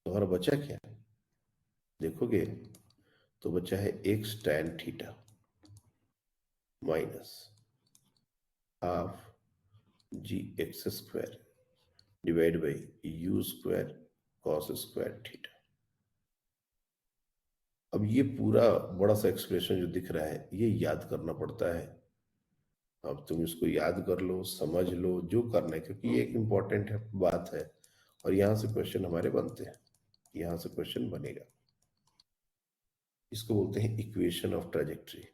तो हमारा बचा क्या, देखोगे तो बचा है x tan theta minus half g x square divide by u square cos square theta. अब ये पूरा बड़ा सा एक्सप्रेशन जो दिख रहा है ये याद करना पड़ता है। अब तुम इसको याद कर लो, समझ लो, जो करना है, क्योंकि ये एक इंपॉर्टेंट है बात है, और यहां से क्वेश्चन हमारे बनते हैं, यहां से क्वेश्चन बनेगा। इसको बोलते हैं equation of trajectory.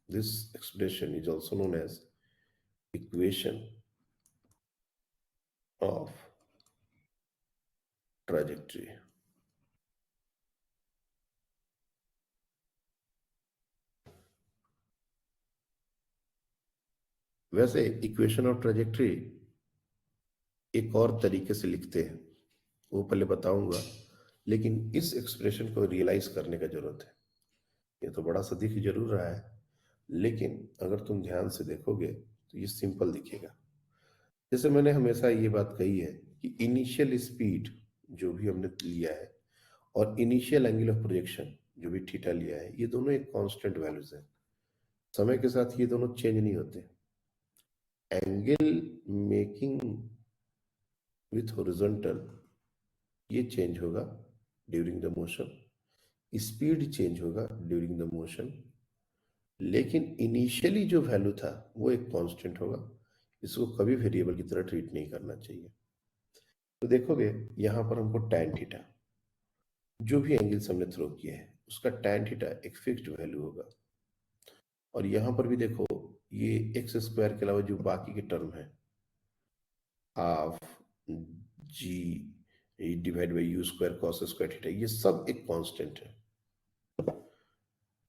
This expression is also known as equation of trajectory. वैसे इक्वेशन ऑफ ट्रेजेक्टरी एक और तरीके से लिखते हैं, वो पहले बताऊंगा, लेकिन इस एक्सप्रेशन को रियलाइज करने का जरूरत है। ये तो बड़ा सा दिख जरूर रहा है, लेकिन अगर तुम ध्यान से देखोगे तो ये सिंपल दिखेगा। जैसे मैंने हमेशा ये बात कही है कि इनिशियल स्पीड जो भी हमने लिया है और इनिशियल एंगल ऑफ प्रोजेक्शन जो भी थीटा लिया है, ये दोनों एक कांस्टेंट वैल्यूज है। समय के साथ ये दोनों चेंज नहीं होते। एंगल मेकिंग विथ हॉरिजॉन्टल ये चेंज होगा during the motion, speed change होगा ड्यूरिंग द मोशन, लेकिन इनिशियली जो वैल्यू था वो एक कांस्टेंट होगा, इसको कभी वेरिएबल की तरह ट्रीट नहीं करना चाहिए। तो देखोगे यहां पर हमको tan थीटा, जो भी एंगल्स हमने थ्रो किए हैं उसका tan थीटा एक फिक्स्ड वैल्यू होगा। और यहां पर भी देखो ये एक्स स्क्वायर के अलावा जो बाकी के टर्म है half g divide by u square cos square theta, ये सब एक कांस्टेंट है।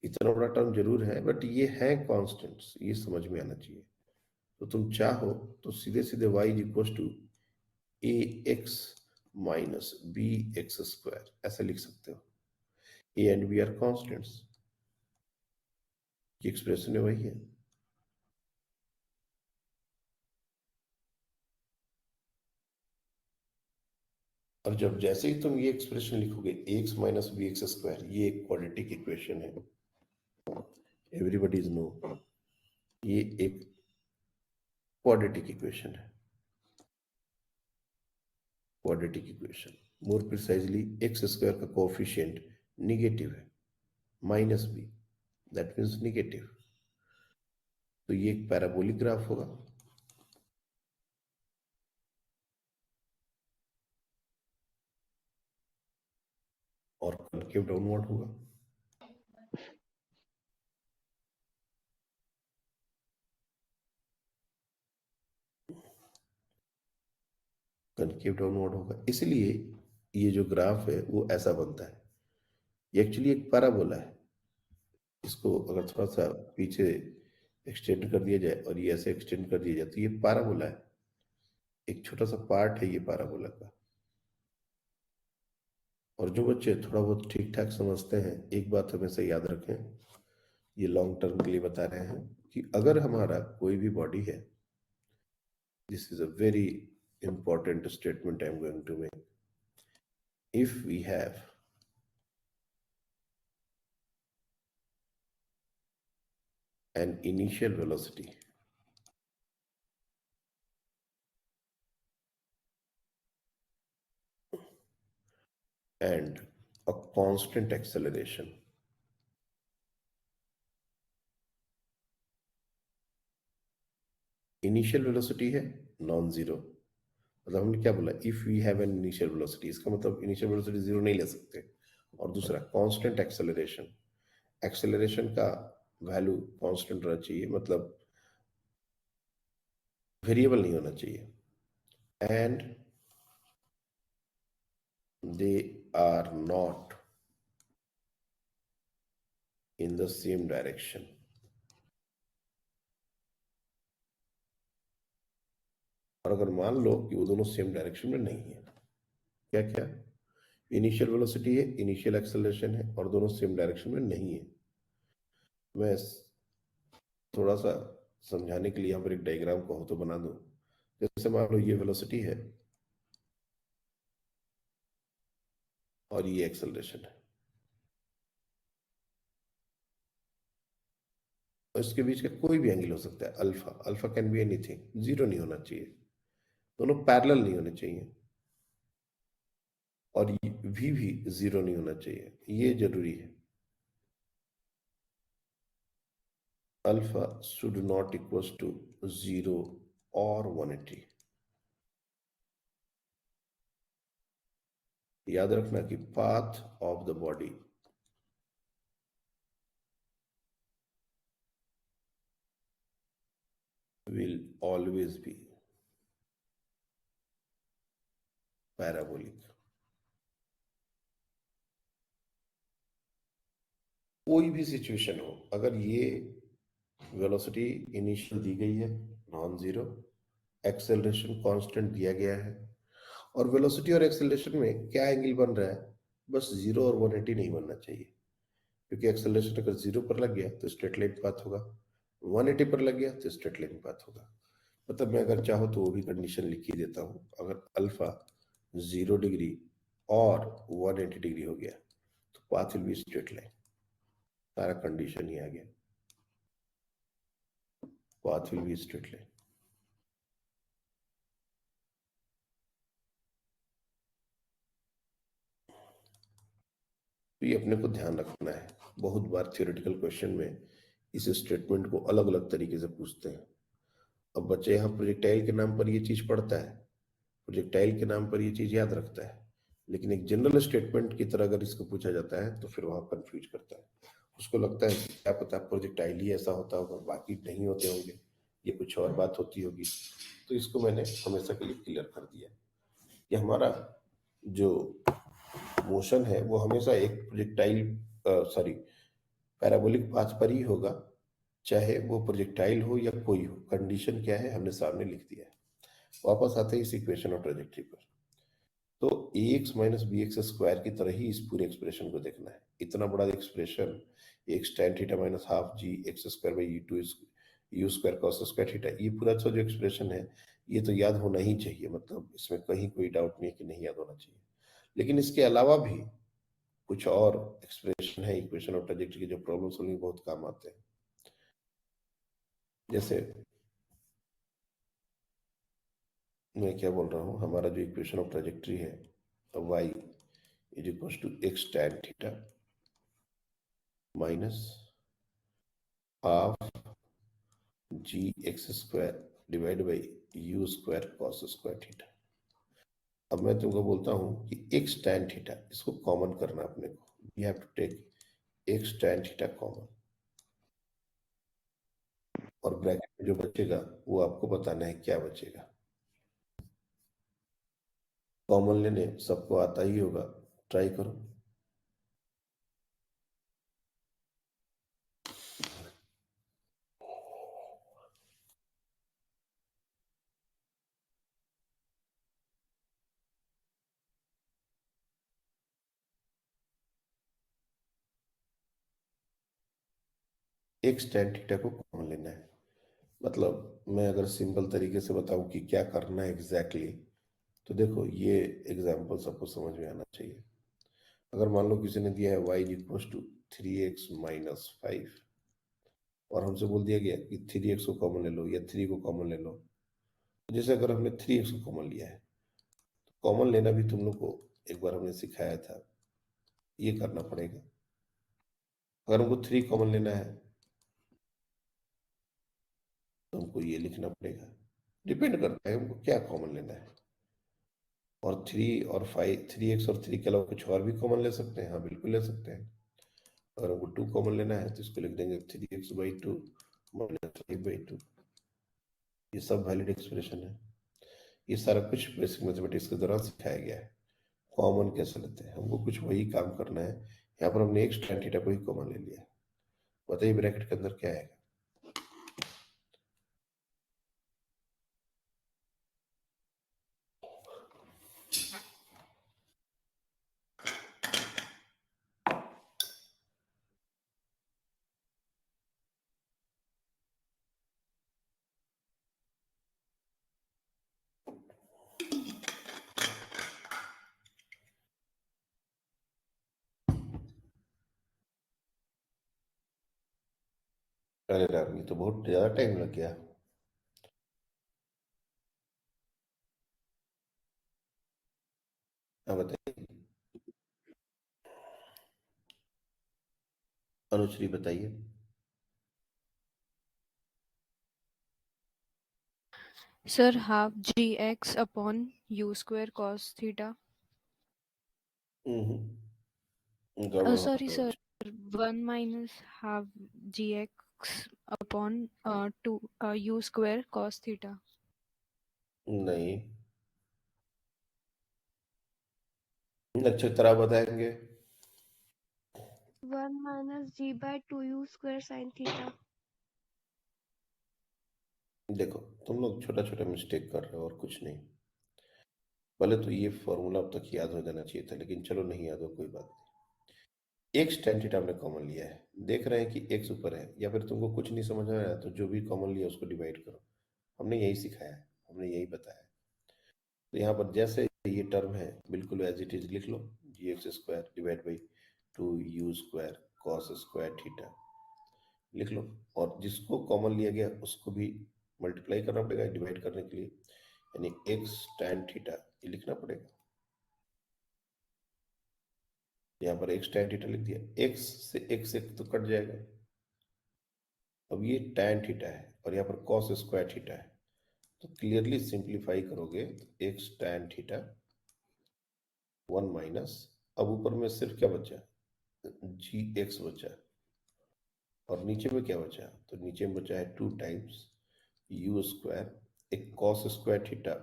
इतना बड़ा टर्म जरूर है बट ये है कांस्टेंट्स, ये समझ में आना चाहिए। तो तुम चाहो तो सीधे सीधे y is equal to a x minus b x square ऐसे लिख सकते हो। A and b are constants, ये एक्सप्रेशन है वही है। और जब जैसे ही तुम ये एक्सप्रेशन लिखोगे x minus b x square, ये एक क्वाड्रेटिक इक्वेशन है, एवरीबॉडी इज नो ये एक क्वाड्रेटिक इक्वेशन है। Quadratic equation more precisely x square का कोएफिशिएंट निगेटिव है, minus b, that means negative. तो ये एक पैराबोलिक ग्राफ होगा। और कनकेव डाउनवर्ड होगा। कनकेव डाउनवर्ड होगा, इसलिए ये जो ग्राफ है वो ऐसा बनता है। ये एक्चुअली एक पैराबोला है। इसको अगर थोड़ा सा पीछे एक्सटेंड कर दिया जाए और ये ऐसे एक्सटेंड कर दिया जाए तो ये पैराबोला है। एक छोटा सा पार्ट है ये पैराबोला का। और जो बच्चे थोड़ा बहुत ठीक ठाक समझते हैं एक बात हमेशा याद रखें, ये लॉन्ग टर्म के लिए बता रहे हैं कि अगर हमारा कोई भी बॉडी है, this is a very important statement I am going to make, if we have an initial velocity and a constant acceleration, initial velocity है नॉन जीरो, मतलब हमने क्या बोला, if we have an initial velocity, इसका मतलब इनिशियल वेलोसिटी जीरो नहीं ले सकते। और दूसरा कांस्टेंट एक्सेलरेशन, एक्सेलरेशन का वैल्यू कांस्टेंट रहना चाहिए, मतलब वेरिएबल नहीं होना चाहिए। And they are not in the same direction. और अगर मान लो कि वो दोनों सेम डायरेक्शन में नहीं है, क्या क्या, इनिशियल वेलोसिटी है, इनिशियल एक्सेलरेशन है और दोनों सेम डायरेक्शन में नहीं है। मैं थोड़ा सा समझाने के लिए यहाँ पर एक डायग्राम कहूँ तो बना दूं। जैसे मान लो ये वेलोसिटी है और ये एक्सेलरेशन है, और इसके बीच का कोई भी एंगल हो सकता है alpha, alpha can be anything, zero नहीं होना चाहिए, दोनों पैरेलल नहीं होने चाहिए, और वी भी जीरो नहीं होना चाहिए, ये जरूरी है। Alpha should not equal to zero और 180। याद रखना कि path of the body will always be parabolic। कोई भी सिचुएशन हो, अगर ये वेलोसिटी इनिशियल दी गई है नॉन जीरो, एक्सेलरेशन कांस्टेंट दिया गया है, और वेलोसिटी और एक्सेलरेशन में क्या एंगल बन रहा है, बस जीरो और 180 नहीं बनना चाहिए। क्योंकि एक्सेलरेशन अगर जीरो पर लग गया तो स्ट्रेट लाइन पाथ होगा, 180 पर लग गया तो स्ट्रेट लाइन पाथ होगा। मतलब मैं अगर चाहूँ तो वो भी कंडीशन लिख ही देता हूँ। अगर अल्फा 0 डिग्री और 180 डिग्री हो गया तो path will be straight line. सारा कंडीशन ही आ गया, path will be straight line. तो ये अपने को ध्यान रखना है। बहुत बार थ्योरेटिकल क्वेश्चन में इस स्टेटमेंट को अलग अलग तरीके से पूछते हैं। अब बच्चे यहाँ प्रोजेक्टाइल के नाम पर ये चीज पढ़ता है, प्रोजेक्टाइल के नाम पर ये चीज याद रखता है, लेकिन एक जनरल स्टेटमेंट की तरह अगर इसको पूछा जाता है तो फिर वहां कंफ्यूज करता है। उसको लगता है कि क्या पता प्रोजेक्टाइल ही ऐसा होता होगा, बाकी नहीं होते होंगे, ये कुछ और बात होती होगी। तो इसको मैंने हमेशा के लिए क्लियर कर दिया कि हमारा जो मोशन है वो हमेशा एक प्रोजेक्टाइल सॉरी पैराबोलिक पाथ पर ही होगा, चाहे वो प्रोजेक्टाइल हो या कोई हो। कंडीशन क्या है हमने सामने लिख दिया है। वापस आते हैं इस इक्वेशन ऑफ ट्रेजेक्टरी पर। तो ax minus b x square की तरह ही इस पूरे एक्सप्रेशन को देखना है। इतना बड़ा expression x tan theta minus half g x square by two u square cos square theta, ये पूरा जो एक्सप्रेशन है ये तो याद होना ही चाहिए, मतलब इसमें कहीं कोई डाउट नहीं है कि नहीं याद होना चाहिए। लेकिन इसके अलावा भी कुछ और एक्सप्रेशन है इक्वेशन ऑफ ट्रेजेक्टरी के जो प्रॉब्लम सॉल्विंग बहुत काम आते हैं। जैसे मैं क्या बोल रहा हूँ, हमारा जो इक्वेशन ऑफ ट्रेजेक्टरी है y is equal to x tan theta minus half g x square divide by u square cos square theta. अब मैं तुमको बोलता हूँ कि एक्स tan थीटा इसको कॉमन करना अपने को, we have to take x tan theta common, और ब्रैकेट में जो बचेगा वो आपको बताना है क्या बचेगा। कॉमन लेने सबको आता ही होगा, ट्राई करो। एक्स tan थीटा को कॉमन लेना है। मतलब मैं अगर सिंपल तरीके से बताऊं कि क्या करना है एग्जैक्टली तो देखो ये एग्जाम्पल सबको समझ में आना चाहिए। अगर मान लो किसी ने दिया है y equal to 3x minus 5 और हमसे बोल दिया गया कि 3x को कॉमन ले लो या 3 को कॉमन ले लो, तो जैसे अगर हमने 3x को कॉमन लिया है तो कॉमन लेना भी तुम लोग को एक बार हमने सिखाया था, ये करना पड़ेगा। अगर हमको 3 कॉमन लेना है तो हमको ये लिखना पड़ेगा, डिपेंड करता है हमको क्या कॉमन लेना है। और 3 और 5, 3x और 3 के अलावा कुछ और भी कॉमन ले सकते हैं, हाँ बिल्कुल ले सकते हैं। अगर हमको 2 कॉमन लेना है तो इसको लिख देंगे 3x/2 माइनस 5/2। ये सब वैलिड एक्सप्रेशन है। ये सारा कुछ बेसिक मैथमेटिक्स के दौरान सिखाया गया है। कॉमन कैसे लेते हैं, हमको कुछ वही काम करना है। यहाँ पर हमने एक्स tan थीटा को ही कॉमन ले लिया है। बताइए ब्रैकेट के अंदर क्या आएगा। अरे यार ये तो बहुत ज्यादा टाइम लग गया। हाँ बताइए अनुश्री बताइए। Sir, half gx upon u square cos theta. गड़बड़ हो Sorry, गया sir. बच्चा। 1 minus half gx upon 2 u square cos theta. नहीं, नक्षत्र बताएंगे। 1 minus g by 2u square sin theta. देखो तुम लोग छोटा छोटा मिस्टेक कर रहे हो और कुछ नहीं। पहले तो ये फॉर्मूला अब तक याद हो जाना चाहिए था, लेकिन चलो नहीं याद हो कोई बात नहीं। एक्स tan थीटा हमने कॉमन लिया है, देख रहे हैं कि एक्स ऊपर है, या फिर तुमको कुछ नहीं समझ आ रहा है तो जो भी कॉमन लिया उसको डिवाइड करो। हमने यही सिखाया है, हमने यही बताया। तो यहाँ पर जैसे ये टर्म है बिल्कुल एज इट इज लिख लो, g x square divide by 2u square cos square theta लिख लो। और जिसको कॉमन लिया गया उसको भी मल्टीप्लाई करना पड़ेगा डिवाइड करने के लिए, यानी एक्स tan थीटा ये लिखना पड़ेगा। यहाँ पर एक्स tan थीटा लिख दिया, एक्स से एक तो कट जाएगा, अब ये tan थीटा है और यहाँ पर cos स्क्वायर थीटा है, तो क्लियरली सिंप्लीफाई करोगे तो x tan थीटा 1 माइनस, अब ऊपर में सिर्फ क्या बचा, gx बचा, और नीचे में क्या बचा, तो नीचे में बचा है 2 टाइम्स u स्क्वायर, एक cos स्क्वायर थीटा,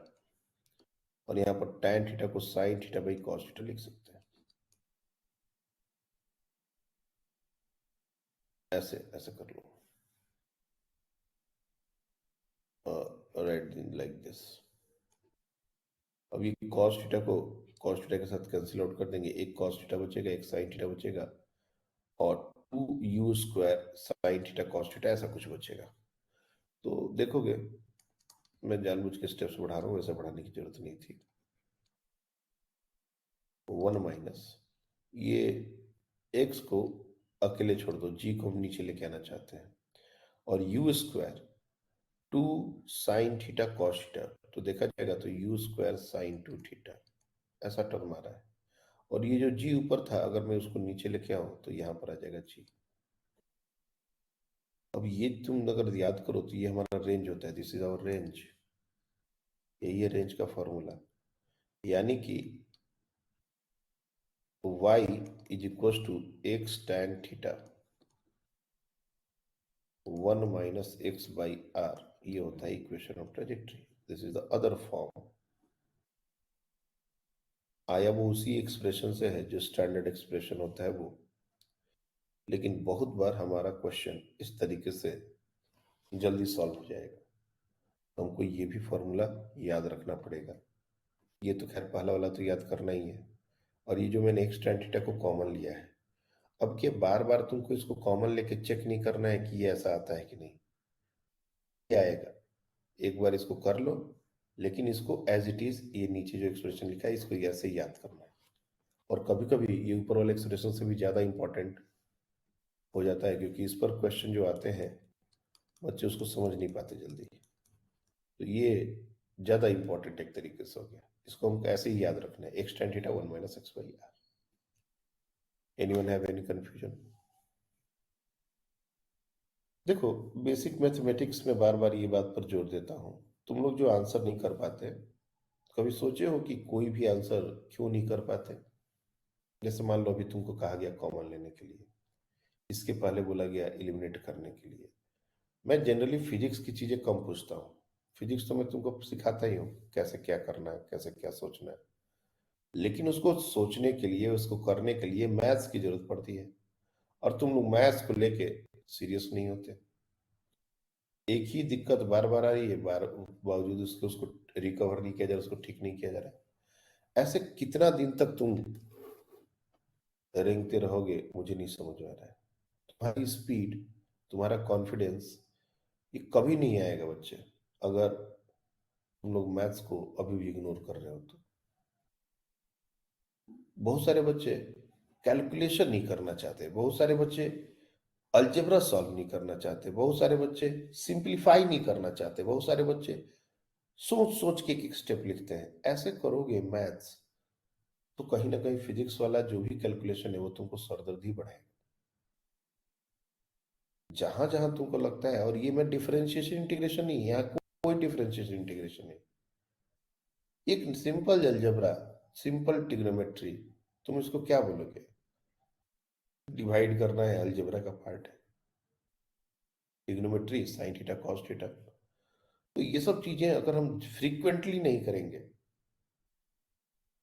और यहाँ पर tan थीटा को sin theta by cos theta लिख सकते हैं, ऐसे ऐसे कर लो, राइट लाइक दिस। अब ये cos थीटा को cos थीटा के साथ कैंसिल आउट कर देंगे, एक cos थीटा बचेगा, एक sin थीटा बचेगा, और 2u square sin theta cos theta ऐसा कुछ बचेगा। तो देखोगे मैं जानबूझ के स्टेप्स बढ़ा रहा हूँ, ऐसा बढ़ाने की जरूरत नहीं थी। 1 माइनस ये x को अकेले छोड़ दो, g को हम नीचे लेके आना चाहते हैं, और u square 2 sine theta cos theta, तो देखा जाएगा तो u स्क्वायर साइन 2 थीटा ऐसा टर्म आ रहा है, और ये जो g ऊपर था अगर मैं उसको नीचे लेके आऊं तो यहाँ पर आ जाएगा g। अब ये तुम अगर याद करो तो ये हमारा रेंज होता है, दिस इज आवर रेंज, यही है रेंज का फॉर्मूला, यानी कि y is equal to x tan theta 1 minus x by r, ये होता है equation of trajectory. This is the other form, आया वो उसी एक्सप्रेशन से है जो स्टैंडर्ड एक्सप्रेशन होता है वो, लेकिन बहुत बार हमारा क्वेश्चन इस तरीके से जल्दी सॉल्व हो जाएगा, तो हमको ये भी फॉर्मूला याद रखना पड़ेगा। ये तो खैर पहला वाला तो याद करना ही है, और ये जो मैंने एक्स tan थीटा को कॉमन लिया है, अब क्या बार बार तुमको इसको कॉमन लेके चेक नहीं करना है कि ये ऐसा आता है कि नहीं, क्या आएगा, एक बार इसको कर लो, लेकिन इसको एज इट इज ये नीचे जो एक्सप्रेशन लिखा है इसको ऐसे ही याद करना है, और कभी कभी ये ऊपर वाले एक्सप्रेशन से भी ज्यादा इंपॉर्टेंट हो जाता है, क्योंकि इस पर क्वेश्चन जो आते हैं बच्चे उसको समझ नहीं पाते जल्दी, तो ये ज्यादा इंपॉर्टेंट एक तरीके से हो गया, इसको हमको ऐसे ही याद रखना है, x tan theta 1 minus x by r. Anyone have any confusion? देखो बेसिक मैथमेटिक्स में बार बार ये बात पर जोर देता हूँ, तुम लोग जो आंसर नहीं कर पाते, कभी सोचे हो कि कोई भी आंसर क्यों नहीं कर पाते? जैसे मान लो अभी तुमको कहा गया कॉमन लेने के लिए, इसके पहले बोला गया एलिमिनेट करने के लिए। मैं जनरली फिजिक्स की चीजें कम पूछता हूँ, फिजिक्स तो मैं तुमको सिखाता ही हूँ कैसे क्या करना है, कैसे क्या सोचना है, लेकिन उसको सोचने के लिए, उसको करने के लिए मैथ्स की जरूरत पड़ती है, और तुम लोग मैथ्स को लेके सीरियस नहीं होते। एक ही दिक्कत बार बार आ रही है, बावजूद उसके उसको रिकवर नहीं किया जा रहा, उसको ठीक नहीं किया जा रहा। ऐसे कितना दिन तक तुम रेंगते रहोगे, मुझे नहीं समझ आ रहा है। तुम्हारी स्पीड, तुम्हारा कॉन्फिडेंस, ये कभी नहीं आएगा बच्चे, अगर तुम लोग मैथ्स को अभी भी इग्नोर कर रहे हो तो। बहुत सारे बच्चे कैलकुलेशन नहीं करना चाहते, बहुत सारे बच्चे अलजेब्रा सॉल्व नहीं करना चाहते, बहुत सारे बच्चे सिंप्लीफाई नहीं करना चाहते, बहुत सारे बच्चे सोच सोच के एक स्टेप लिखते हैं। ऐसे करोगे मैथ्स तो कहीं ना कहीं फिजिक्स वाला जो भी कैलकुलेशन है वो तुमको सरदर्दी बढ़ाएगा। जहां जहां तुमको लगता है, और ये मैं डिफरेंशिएशन इंटीग्रेशन नहीं, यहाँ कोई डिफरेंशिएशन इंटीग्रेशन नहीं, एक सिंपल अलजेब्रा, सिंपल ट्रिग्नोमेट्री, तुम इसको क्या बोलोगे, डिवाइड करना है, अलजेब्रा का पार्ट है, trigonometry sine theta cos theta. तो ये सब चीजें अगर हम फ्रीक्वेंटली नहीं करेंगे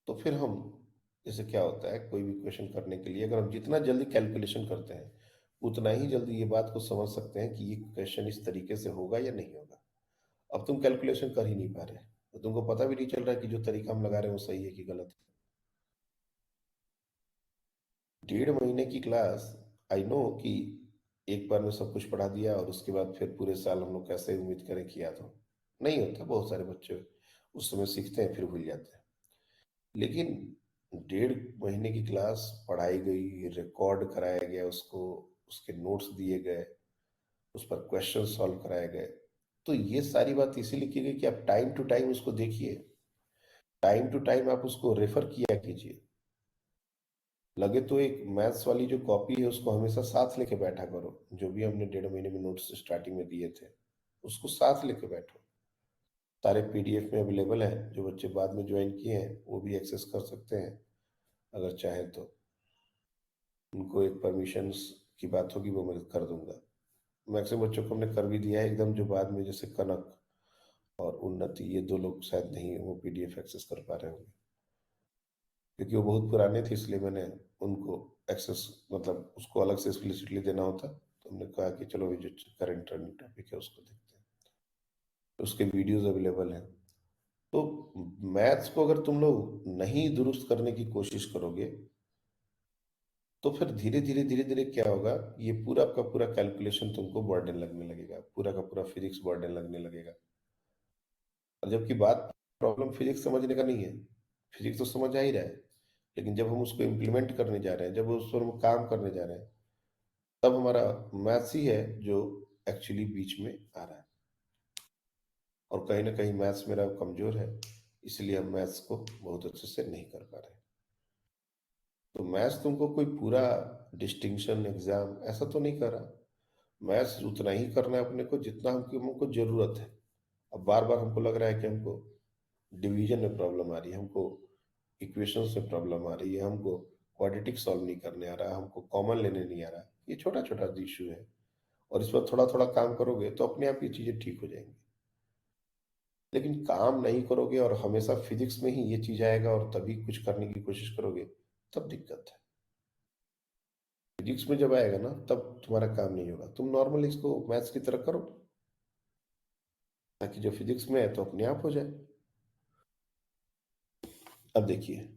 तो फिर हम, जैसे क्या होता है कोई भी क्वेश्चन करने के लिए अगर हम जितना जल्दी कैलकुलेशन करते हैं उतना ही जल्दी ये बात को समझ सकते हैं कि ये क्वेश्चन इस तरीके से होगा या नहीं होगा। अब तुम कैलकुलेशन कर ही नहीं पा रहे, तो तुमको पता भी नहीं चल रहा है कि जो तरीका हम लगा रहे हैं वो सही है कि गलत है। 1.5 महीने की क्लास, आई नो कि एक बार में सब कुछ पढ़ा दिया और उसके बाद फिर पूरे साल हम लोग कैसे उम्मीद करें कि याद हो, नहीं होता। बहुत सारे बच्चे उस समय सीखते हैं फिर भूल जाते हैं, लेकिन 1.5 महीने की क्लास पढ़ाई गई, रिकॉर्ड कराया गया उसको, उसके नोट्स दिए गए, उस पर क्वेश्चन सॉल्व कराए गए, तो ये सारी बात इसीलिए की गई कि आप टाइम टू टाइम उसको देखिए, टाइम टू टाइम आप उसको रेफर किया कीजिए। लगे तो एक मैथ्स वाली जो कॉपी है उसको हमेशा साथ लेके बैठा करो, जो भी हमने 1.5 महीने में नोट्स स्टार्टिंग में दिए थे उसको साथ लेके बैठो। सारे पीडीएफ में अवेलेबल है, जो बच्चे बाद में ज्वाइन किए हैं वो भी एक्सेस कर सकते हैं अगर चाहें तो। उनको एक परमिशंस की बात होगी वो मैं कर दूंगा। मैक्सिमम बच्चों को हमने कर भी दिया है एकदम, जो बाद में जैसे कनक और उन्नति ये 2 लोग शायद नहीं वो पीडीएफ एक्सेस कर पा रहे होंगे, क्योंकि वो बहुत पुराने थे इसलिए मैंने उनको एक्सेस मतलब उसको अलग से एक्सप्लिसिटली देना होता, तो हमने कहा कि चलो ये जो करंट रनिंग टॉपिक है उसको देखते हैं। उसके वीडियोस अवेलेबल हैं। तो मैथ्स को अगर तुम लोग नहीं दुरुस्त करने की कोशिश करोगे तो फिर धीरे धीरे क्या होगा, ये पूरा का पूरा कैलकुलेशन तुमको बर्डन लगने लगेगा, पूरा का पूरा फिजिक्स बर्डन लगने लगेगा। और जबकि बात प्रॉब्लम फिजिक्स समझने का नहीं है, फिजिक्स तो समझ आ ही रहा है, लेकिन जब हम उसको इम्प्लीमेंट करने जा रहे हैं, जब उस पर हम काम करने जा रहे हैं, तब हमारा मैथ्स ही है जो एक्चुअली बीच में आ रहा है। और कहीं ना कहीं मैथ्स मेरा कमजोर है, इसलिए हम मैथ्स को बहुत अच्छे से नहीं कर पा रहे। तो मैथ्स तुमको कोई पूरा डिस्टिंक्शन एग्जाम ऐसा तो नहीं कर रहा। मैथ्स उतना ही करना है अपने को जितना हमको जरूरत है। अब बार बार हमको लग रहा है कि हमको डिवीजन में प्रॉब्लम आ रही है, हमको इक्वेशंस में प्रॉब्लम आ रही है, हमको क्वाड्रेटिक सॉल्व नहीं करने आ रहा, हमको कॉमन लेने नहीं आ रहा, ये छोटा छोटा इशू है। और इस पर थोड़ा थोड़ा काम करोगे तो अपने आप ये चीजें ठीक हो जाएंगी। लेकिन काम नहीं करोगे और हमेशा फिजिक्स में ही ये चीज आएगा और तभी कुछ करने की कोशिश करोगे, तब दिक्कत है। फिजिक्स में जब आएगा ना तब तुम्हारा काम नहीं होगा। तुम नॉर्मल इसको मैथ्स की तरह करो, ताकि जो फिजिक्स में है तो अपने आप हो जाए। अब देखिए,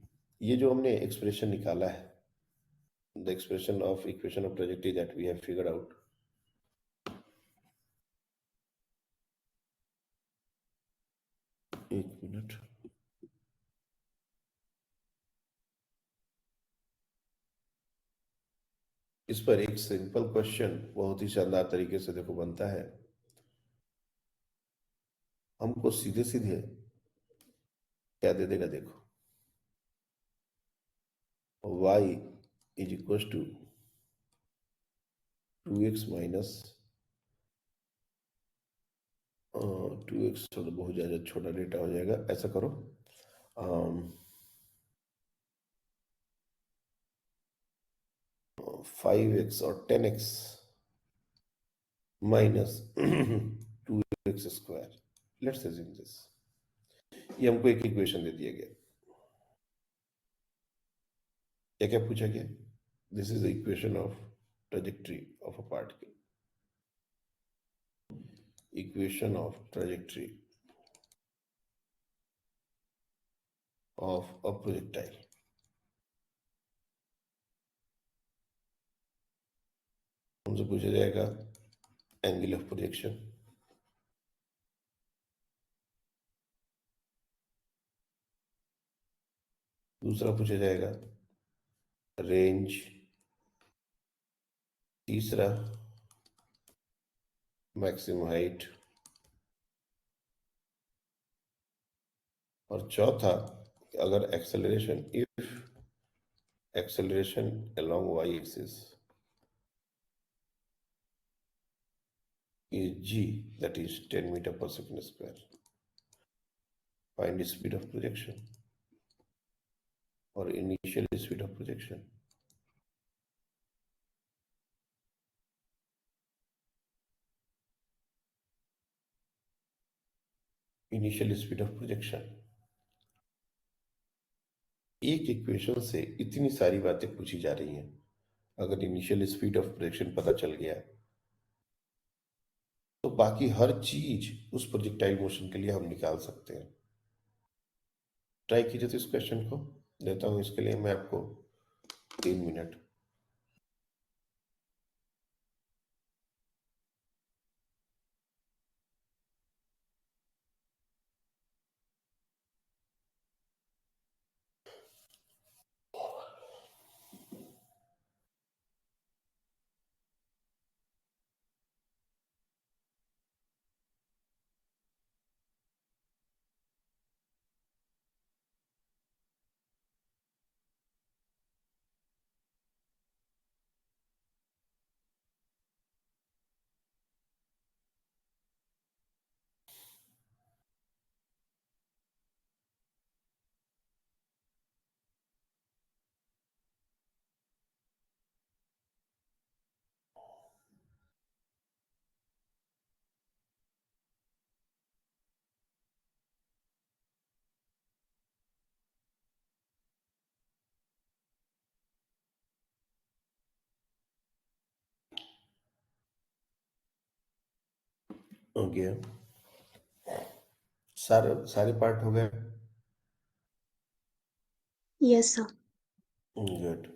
ये जो हमने एक्सप्रेशन निकाला है, the expression of equation of trajectory that we have figured out, एक मिनट, इस पर एक सिंपल क्वेश्चन बहुत ही शानदार तरीके से देखो बनता है। हमको सीधे सीधे क्या दे देगा देखो, y is equal to 2x minus 2x, थोड़ा बहुत ज़्यादा छोटा डेटा हो जाएगा, ऐसा करो 5x और 10x minus 2x square. Let's assume this, ये हमको एक इक्वेशन दे दिया गया। क्या क्या पूछा गया? This is the equation of trajectory of a particle, equation of trajectory of a projectile. हमसे पूछा जाएगा एंगल ऑफ प्रोजेक्शन, दूसरा पूछा जाएगा रेंज, तीसरा मैक्सिमम हाइट, और चौथा अगर acceleration, if acceleration along y axis is g, that is 10 meter per second square, find the speed of projection or initial speed of projection। Initial speed of projection, एक इक्वेशन से इतनी सारी बातें पूछी जा रही हैं। अगर इनिशियल स्पीड ऑफ प्रोजेक्शन पता चल गया तो बाकी हर चीज उस प्रोजेक्टाइल मोशन के लिए हम निकाल सकते हैं। ट्राई कीजिए तो इस क्वेश्चन को देता हूं, इसके लिए मैं आपको 3 मिनट। हो गया। सारे सारे पार्ट हो गए। Yes sir. गुड।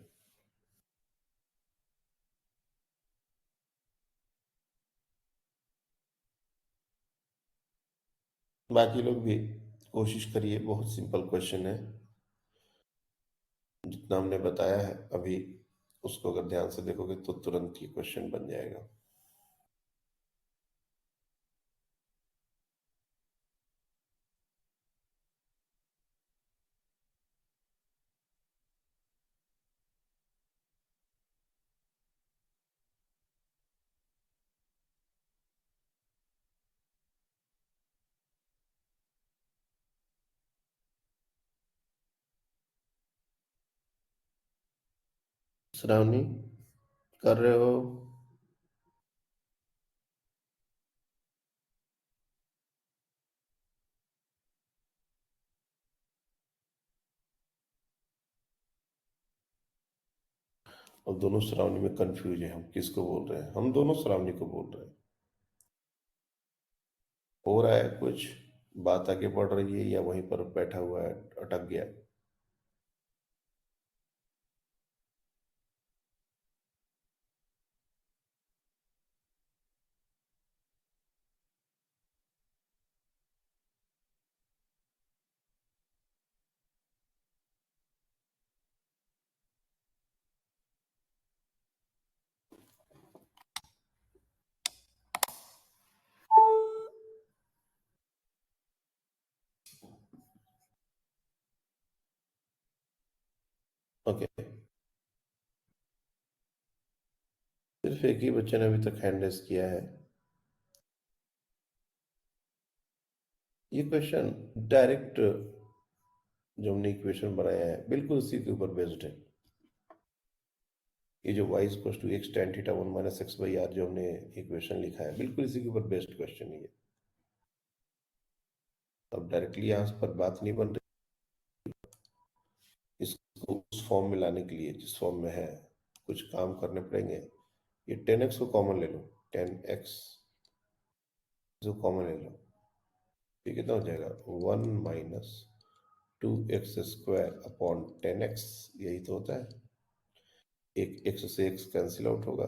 बाकी लोग भी कोशिश करिए, बहुत सिंपल क्वेश्चन है। जितना हमने बताया है अभी, उसको अगर ध्यान से देखोगे तो तुरंत ये क्वेश्चन बन जाएगा। श्रावणी, कर रहे हो? अब दोनों श्रावणी में कंफ्यूज है, हम किसको बोल रहे हैं? हम दोनों श्रावणी को बोल रहे हैं। हो रहा है कुछ, बात आगे बढ़ रही है या वहीं पर बैठा हुआ है, अटक गया? ओके, सिर्फ एक ही बच्चे ने अभी तक हैंड रेज किया है। ये क्वेश्चन डायरेक्ट जो हमने इक्वेशन बनाया है बिल्कुल उसी के ऊपर बेस्ड है। ये जो y equal to x tan theta one minus x by r जो हमने इक्वेशन लिखा है, बिल्कुल इसी के ऊपर बेस्ड क्वेश्चन है ये। अब डायरेक्टली यहाँ पर बात नहीं बन रही, इसको उस फॉर्म में लाने के लिए जिस फॉर्म में है कुछ काम करने पड़ेंगे। ये 10x को कॉमन ले लो, 10x जो कॉमन ले लो, ये कितना हो जाएगा? 1 minus 2x square upon 10x, यही तो होता है। एक x से x कैंसिल आउट होगा,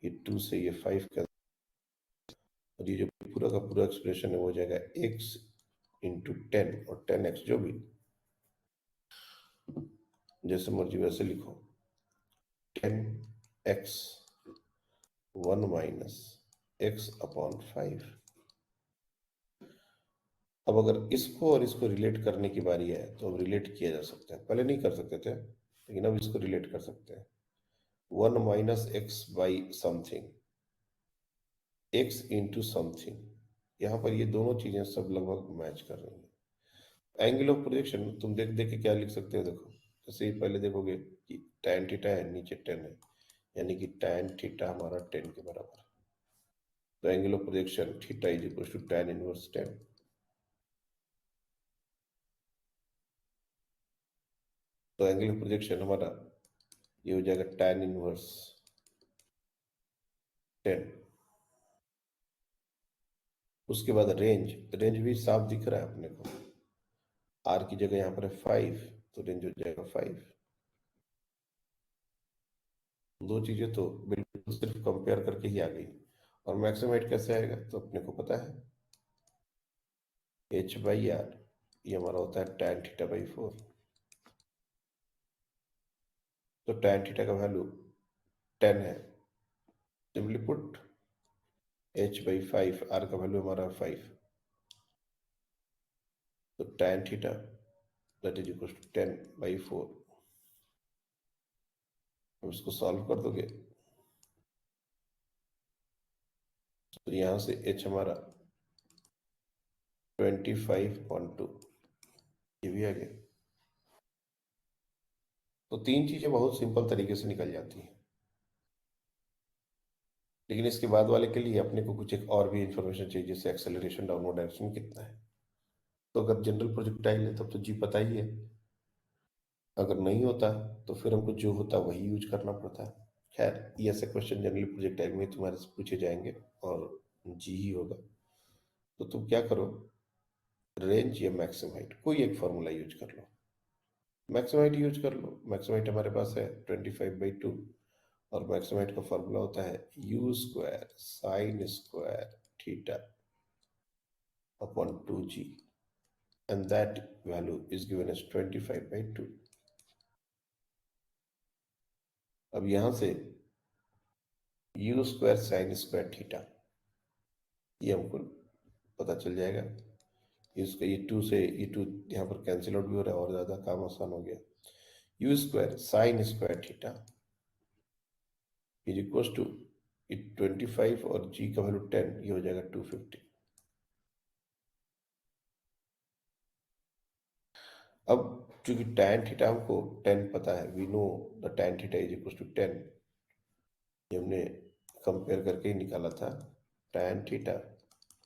ये 2 से ये 5 कैंसिल, और ये जो पूरा का पूरा एक्सप्रेशन है वो हो जाएगा x इंटू 10 और 10x, जो भी जैसे मर्जी वैसे लिखो। 10x 1 minus x upon 5। अब अगर इसको और इसको रिलेट करने की बारी है तो अब रिलेट किया जा सकता है, पहले नहीं कर सकते थे लेकिन अब इसको रिलेट कर सकते हैं। 1 minus x by something, x into something, यहाँ पर ये दोनों चीजें सब लगभग मैच कर रही हैं। एंगल ऑफ प्रोजेक्शन तुम देख देख के क्या लिख सकते हो, देखो जैसे ही पहले देखोगे कि tan थीटा है, नीचे 10 है, यानी कि tan थीटा हमारा 10 के बराबर है। तो angle of projection theta is equal to tan inverse 10। तो एंगल ऑफ प्रोजेक्शन हमारा ये हो जाएगा tan इनवर्स 10। उसके बाद रेंज, रेंज भी साफ दिख रहा है अपने को, आर की जगह यहाँ पर है 5, तो रेंज हो जाएगा 5। दो चीजें तो बिल्कुल सिर्फ कंपेयर करके ही आ गई। और मैक्सिमम हाइट कैसे आएगा तो अपने को पता है, h बाई आर, ये हमारा होता है tan थीटा बाई 4। तो tan थीटा का वैल्यू 10 है, simply put h by 5, r का वैल्यू हमारा 5, तो tan theta that is equal to 10 by 4। अब इसको सॉल्व कर दोगे तो यहाँ से h हमारा 25.2, ये भी आ गया। तो तीन चीजें बहुत सिंपल तरीके से निकल जाती हैं, लेकिन इसके बाद वाले के लिए अपने को कुछ एक और भी इंफॉर्मेशन चाहिए, जैसे एक्सेलरेशन डाउनवर्ड डायरेक्शन कितना है। तो अगर जनरल प्रोजेक्टाइल है तब तो जी पता ही है, अगर नहीं होता तो फिर हमको जो होता वही यूज करना पड़ता है। खैर ये ऐसे क्वेश्चन जनरली प्रोजेक्टाइल में तुम्हारे से पूछे जाएंगे और जी ही होगा। तो तुम क्या करो, रेंज या मैक्सिमम हाइट कोई एक फॉर्मूला यूज कर लो। मैक्सिमम हाइट यूज कर लो। मैक्सिमम हाइट हमारे पास है 25/2 और मैक्सिमम हाइट का फॉर्मूला होता है u² sin² theta upon 2g and that value is given as 25/2। अब यहां से u² sin² थीटा ये हमको पता चल जाएगा। इसका ये 2 से ये 2 यहाँ पर कैंसिल आउट भी हो रहा है और ज्यादा काम आसान हो गया। u² sin² theta is equal to 25 और g का वैल्यू 10, ये हो जाएगा 250। अब चूंकि tan थीटा हमको 10 पता है, we know the tan theta is equal to 10, ये हमने कंपेयर करके ही निकाला था। tan theta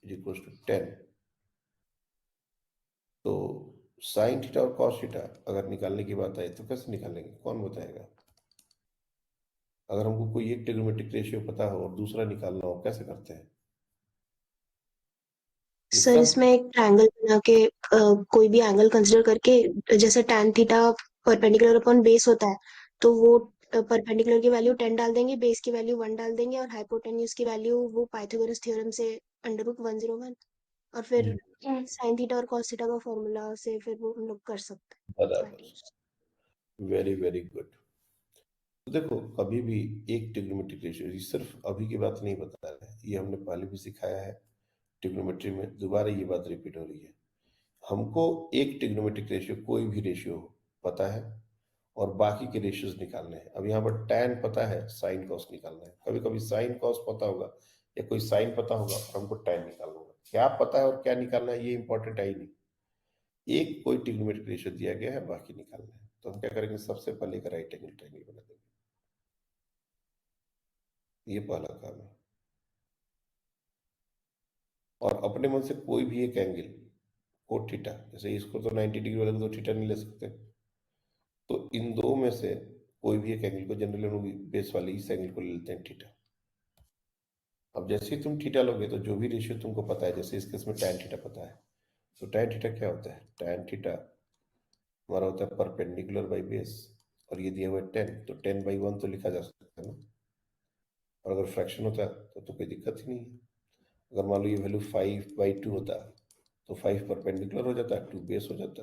is equal to 10, तो sin थीटा और cos थीटा अगर निकालने की बात आए तो कैसे निकालेंगे, कौन बताएगा? अगर हमको कोई एक ट्रिग्नोमेट्रिक रेशियो पता हो और दूसरा निकालना हो, कैसे करते हैं? ये सर सब इसमें एक ट्रायंगल बना के कोई भी एंगल कंसिडर करके, जैसे tan theta perpendicular upon base होता है, तो वो परपेंडिकुलर की वैल्यू 10 डाल देंगे, बेस की वैल्यू 1 डाल देंगे, और हाइपोटेन्यूज की वैल्यू वो पाइथागोरस थ्योरम से √101, और फिर साइन थीटा और कॉस थीटा का फॉर्मूला से फिर वो हम लोग कर सकते हैं। बराबर, वेरी वेरी गुड। तो देखो, कभी भी एक ट्रिग्नोमेट्रिक रेशियो, ये सिर्फ अभी की बात नहीं बता रहे हैं, ये हमने पहले भी सिखाया है ट्रिग्नोमेट्री में, दोबारा ये बात रिपीट हो रही है। हमको एक ट्रिग्नोमेट्रिक रेशियो, कोई भी रेशियो पता है और बाकी के रेशियोज निकालने हैं। अब यहाँ पर tan पता है, साइन कॉस निकालना है। कभी कभी साइन कॉस पता होगा या कोई साइन पता होगा और हमको tan निकालना होगा। क्या पता है और क्या निकालना है ये इंपॉर्टेंट है ही नहीं, एक कोई ट्रिग्नोमेट्रिक रेशियो दिया गया है, बाकी निकालना है। तो हम क्या करेंगे, सबसे पहले एक राइट एंगल ट्रायंगल बना देंगे, ये पहला काम है। और अपने मन से कोई भी एक एंगल को थीटा, जैसे इसको तो 90 डिग्री वाले को तो थीटा नहीं ले सकते, तो इन दो में से कोई भी एक एंगल को, जनरली हम लोग बेस वाले इस एंगल को ले लेते हैं थीटा। अब जैसे ही तुम थीटा लोगे तो जो भी रेशियो तुमको पता है, जैसे इस केस में tan थीटा पता है, तो tan थीटा क्या होता है, tan थीटा हमारा होता है परपेंडिकुलर बाई बेस, और ये दिया हुआ है 10, तो 10/1 तो लिखा जा सकता है ना। और अगर फ्रैक्शन होता तो कोई दिक्कत ही नहीं है। अगर मान लो ये वैल्यू 5/2 होता तो 5 परपेंडिकुलर हो जाता, 2 बेस हो जाता।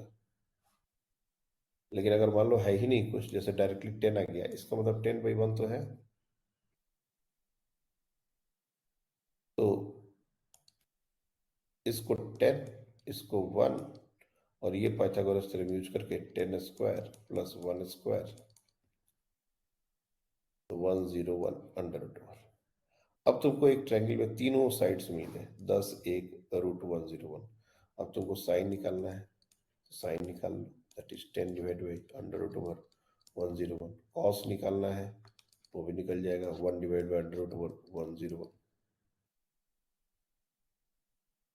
लेकिन अगर मान लो है ही नहीं कुछ, जैसे डायरेक्टली 10 आ गया, इसका मतलब 10/1 तो है, तो इसको 10, इसको 1, और ये पाइथागोरस थ्योरम यूज करके 10² प्लस 1² तो 101 √1। अब तुमको एक ट्रायंगल में तीनों साइड्स मिले 10, 1, √101। अब तुमको साइन निकालना है, तो साइन निकाल लो, that is 10 divide by √101। Cos निकालना है, वो भी निकल जाएगा, 1 डिवाइड बाई √101।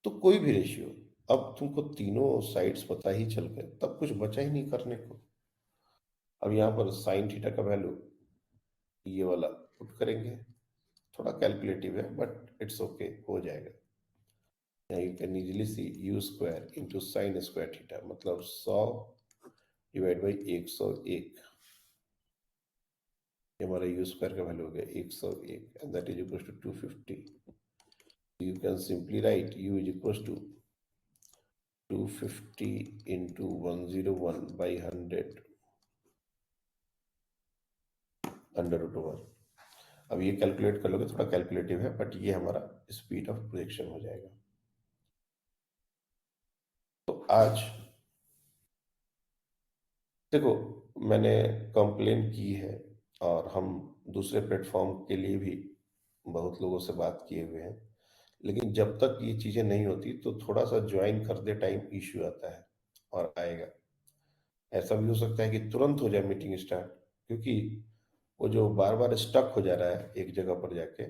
तो कोई भी रेशियो, अब तुमको तीनों साइड्स पता ही चल गए, तब कुछ बचा ही नहीं करने को। अब यहाँ पर साइन थीटा का वैल्यू ये वाला पुट करेंगे, थोड़ा कैलकुलेटिव है बट इट्स ओके, हो जाएगा। You can easily C u² into sin² theta, मतलब 100 डिवाइड बाई 101, ये हमारा u² का वैल्यू हो गया 101, and that is equal to 250। You can simply write u is equal to 250 into 101 by 100 √1। अब ये कैलकुलेट कर लोगे, थोड़ा कैलकुलेटिव है बट ये हमारा स्पीड ऑफ प्रोजेक्शन हो जाएगा। तो आज देखो, मैंने कंप्लेन की है और हम दूसरे प्लेटफॉर्म के लिए भी बहुत लोगों से बात किए हुए हैं, लेकिन जब तक ये चीजें नहीं होती तो थोड़ा सा ज्वाइन करते टाइम इश्यू आता है और आएगा। ऐसा भी हो सकता है कि तुरंत हो जाए मीटिंग स्टार्ट, क्योंकि वो जो बार बार स्टक हो जा रहा है एक जगह पर जाके,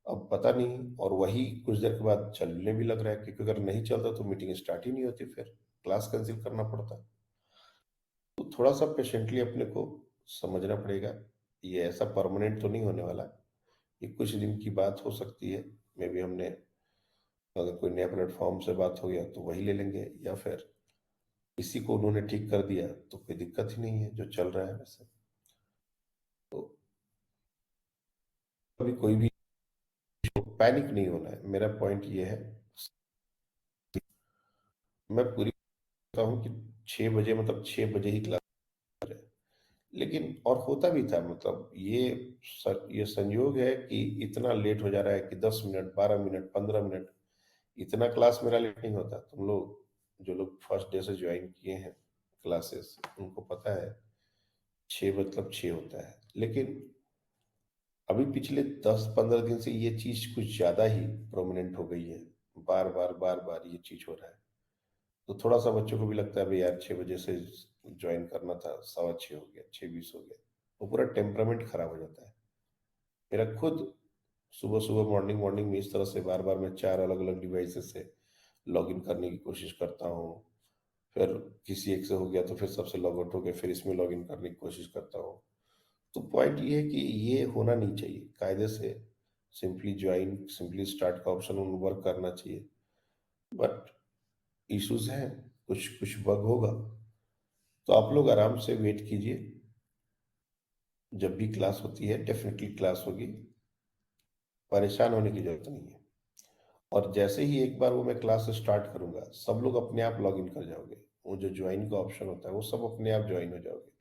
अब पता नहीं, और वही कुछ देर के बाद चलने भी लग रहा है, क्योंकि अगर नहीं चलता तो मीटिंग स्टार्ट ही नहीं होती, फिर क्लास कैंसिल करना पड़ता। तो थोड़ा सा पेशेंटली अपने को समझना पड़ेगा, ये ऐसा परमानेंट तो नहीं होने वाला, ये कुछ दिन की बात हो सकती है। मे बी हमने अगर कोई नया प्लेटफॉर्म से बात हो गया तो वही ले लेंगे, या फिर इसी को उन्होंने ठीक कर दिया तो कोई दिक्कत ही नहीं है, जो चल रहा है वैसे। तो अभी कोई भी पैनिक नहीं होना है, मेरा पॉइंट ये है। मैं पूरी कहता हूँ कि 6 बजे, मतलब 6 बजे ही क्लास है। लेकिन और होता भी था, मतलब ये संयोग है कि इतना लेट हो जा रहा है कि 10 मिनट, 12 मिनट, 15 मिनट, इतना क्लास मेरा लेट नहीं होता। तुम लोग जो लोग फर्स्ट डे से ज्वाइन किए हैं क्लासेस, उनको पता है 6 मतलब 6 होता है। लेकिन अभी पिछले 10-15 दिन से ये चीज कुछ ज्यादा ही प्रोमिनेंट हो गई है। बार बार बार बार ये चीज हो रहा है, तो थोड़ा सा बच्चों को भी लगता है भाई यार 6 बजे से ज्वाइन करना था, 6:15 हो गया, 6:20 हो गया। वो पूरा टेम्परामेंट खराब हो जाता है। मेरा खुद सुबह सुबह मॉर्निंग मॉर्निंग में इस तरह से बार बार मैं 4 अलग अलग डिवाइसेस से लॉग इन करने की कोशिश करता हूँ। फिर किसी एक से हो गया तो फिर सबसे लॉग आउट हो गया, फिर इसमें लॉग इन करने की कोशिश करता हूँ। तो पॉइंट ये है कि ये होना नहीं चाहिए कायदे से। सिंपली ज्वाइन, सिंपली स्टार्ट का ऑप्शन उन वर्क करना चाहिए। बट इश्यूज हैं, कुछ कुछ बग होगा, तो आप लोग आराम से वेट कीजिए। जब भी क्लास होती है डेफिनेटली क्लास होगी, परेशान होने की जरूरत नहीं है। और जैसे ही एक बार वो मैं क्लास स्टार्ट करूंगा, सब लोग अपने आप लॉग इन कर जाओगे। वो जो ज्वाइन का ऑप्शन होता है वो सब अपने आप ज्वाइन हो जाओगे,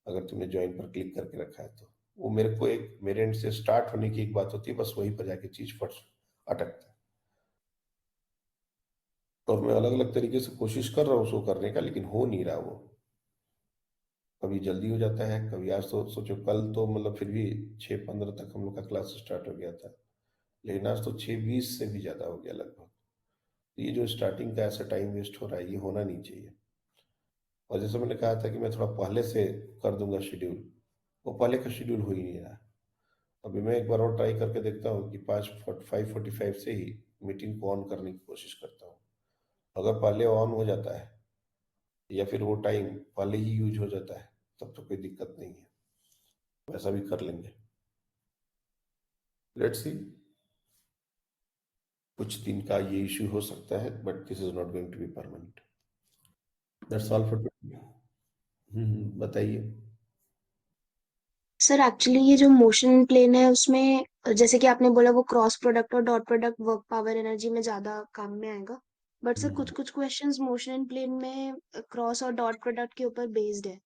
अगर तुमने ज्वाइन पर क्लिक करके रखा है तो। वो मेरे को एक मेरे एंड से स्टार्ट होने की एक बात होती है, बस वहीं पर जाके चीज फट अटकता है। और मैं अलग अलग तरीके से कोशिश कर रहा हूँ उसको करने का, लेकिन हो नहीं रहा वो। कभी जल्दी हो जाता है, कभी आज तो सोचो, कल तो मतलब फिर भी 6:15 तक हम लोग का क्लास स्टार्ट हो गया था, लेकिन आज तो 6:20 से भी ज़्यादा हो गया लगभग। तो ये जो स्टार्टिंग का ऐसा टाइम वेस्ट हो रहा है, ये होना नहीं चाहिए। और जैसे मैंने कहा था कि मैं थोड़ा पहले से कर दूंगा शेड्यूल, वो पहले का शेड्यूल हो ही नहीं रहा। अभी मैं एक बार और ट्राई करके देखता हूँ कि 5:45 से ही मीटिंग को ऑन करने की कोशिश करता हूँ। अगर पहले ऑन हो जाता है, या फिर वो टाइम पहले ही यूज हो जाता है, तब तो कोई दिक्कत नहीं है, वैसा भी कर लेंगे। Let's see. कुछ दिन का ये इश्यू हो सकता है, but this is not going to be permanent. That's all for today. बताइए। सर एक्चुअली ये जो मोशन प्लेन है उसमें जैसे कि आपने बोला वो क्रॉस प्रोडक्ट और dot product work power energy में ज्यादा काम में आएगा। बट सर हम्म, कुछ कुछ क्वेश्चंस मोशन प्लेन में क्रॉस और डॉट प्रोडक्ट के ऊपर बेस्ड है।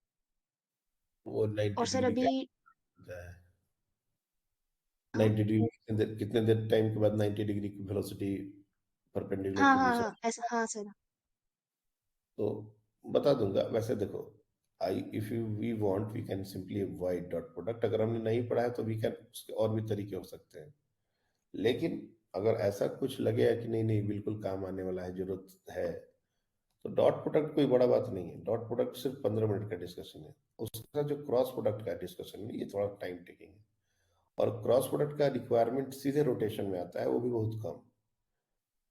वो 90 और सर डिग्री अभी का होता है। हाँ 90 डिग्री कितने देर टाइम के बाद 90 डिग्री की वेलोसिटी परपेंडिकुलर हाँ टू हाँ दूसरा। हाँ ऐसा हाँ सर। तो बता दूंगा। वैसे देखो, I if you we want we can simply avoid dot product. अगर हमने नहीं पढ़ा है तो वी कैन, उसके और भी तरीके हो सकते हैं। लेकिन अगर ऐसा कुछ लगेगा कि नहीं नहीं बिल्कुल काम आने वाला है, जरूरत है, तो डॉट प्रोडक्ट कोई बड़ा बात नहीं है। डॉट प्रोडक्ट सिर्फ 15 मिनट का डिस्कशन है। उसका जो क्रॉस प्रोडक्ट का डिस्कशन है ये थोड़ा टाइम टेकिंग है। और क्रॉस प्रोडक्ट का रिक्वायरमेंट सीधे रोटेशन में आता है, वो भी बहुत कम।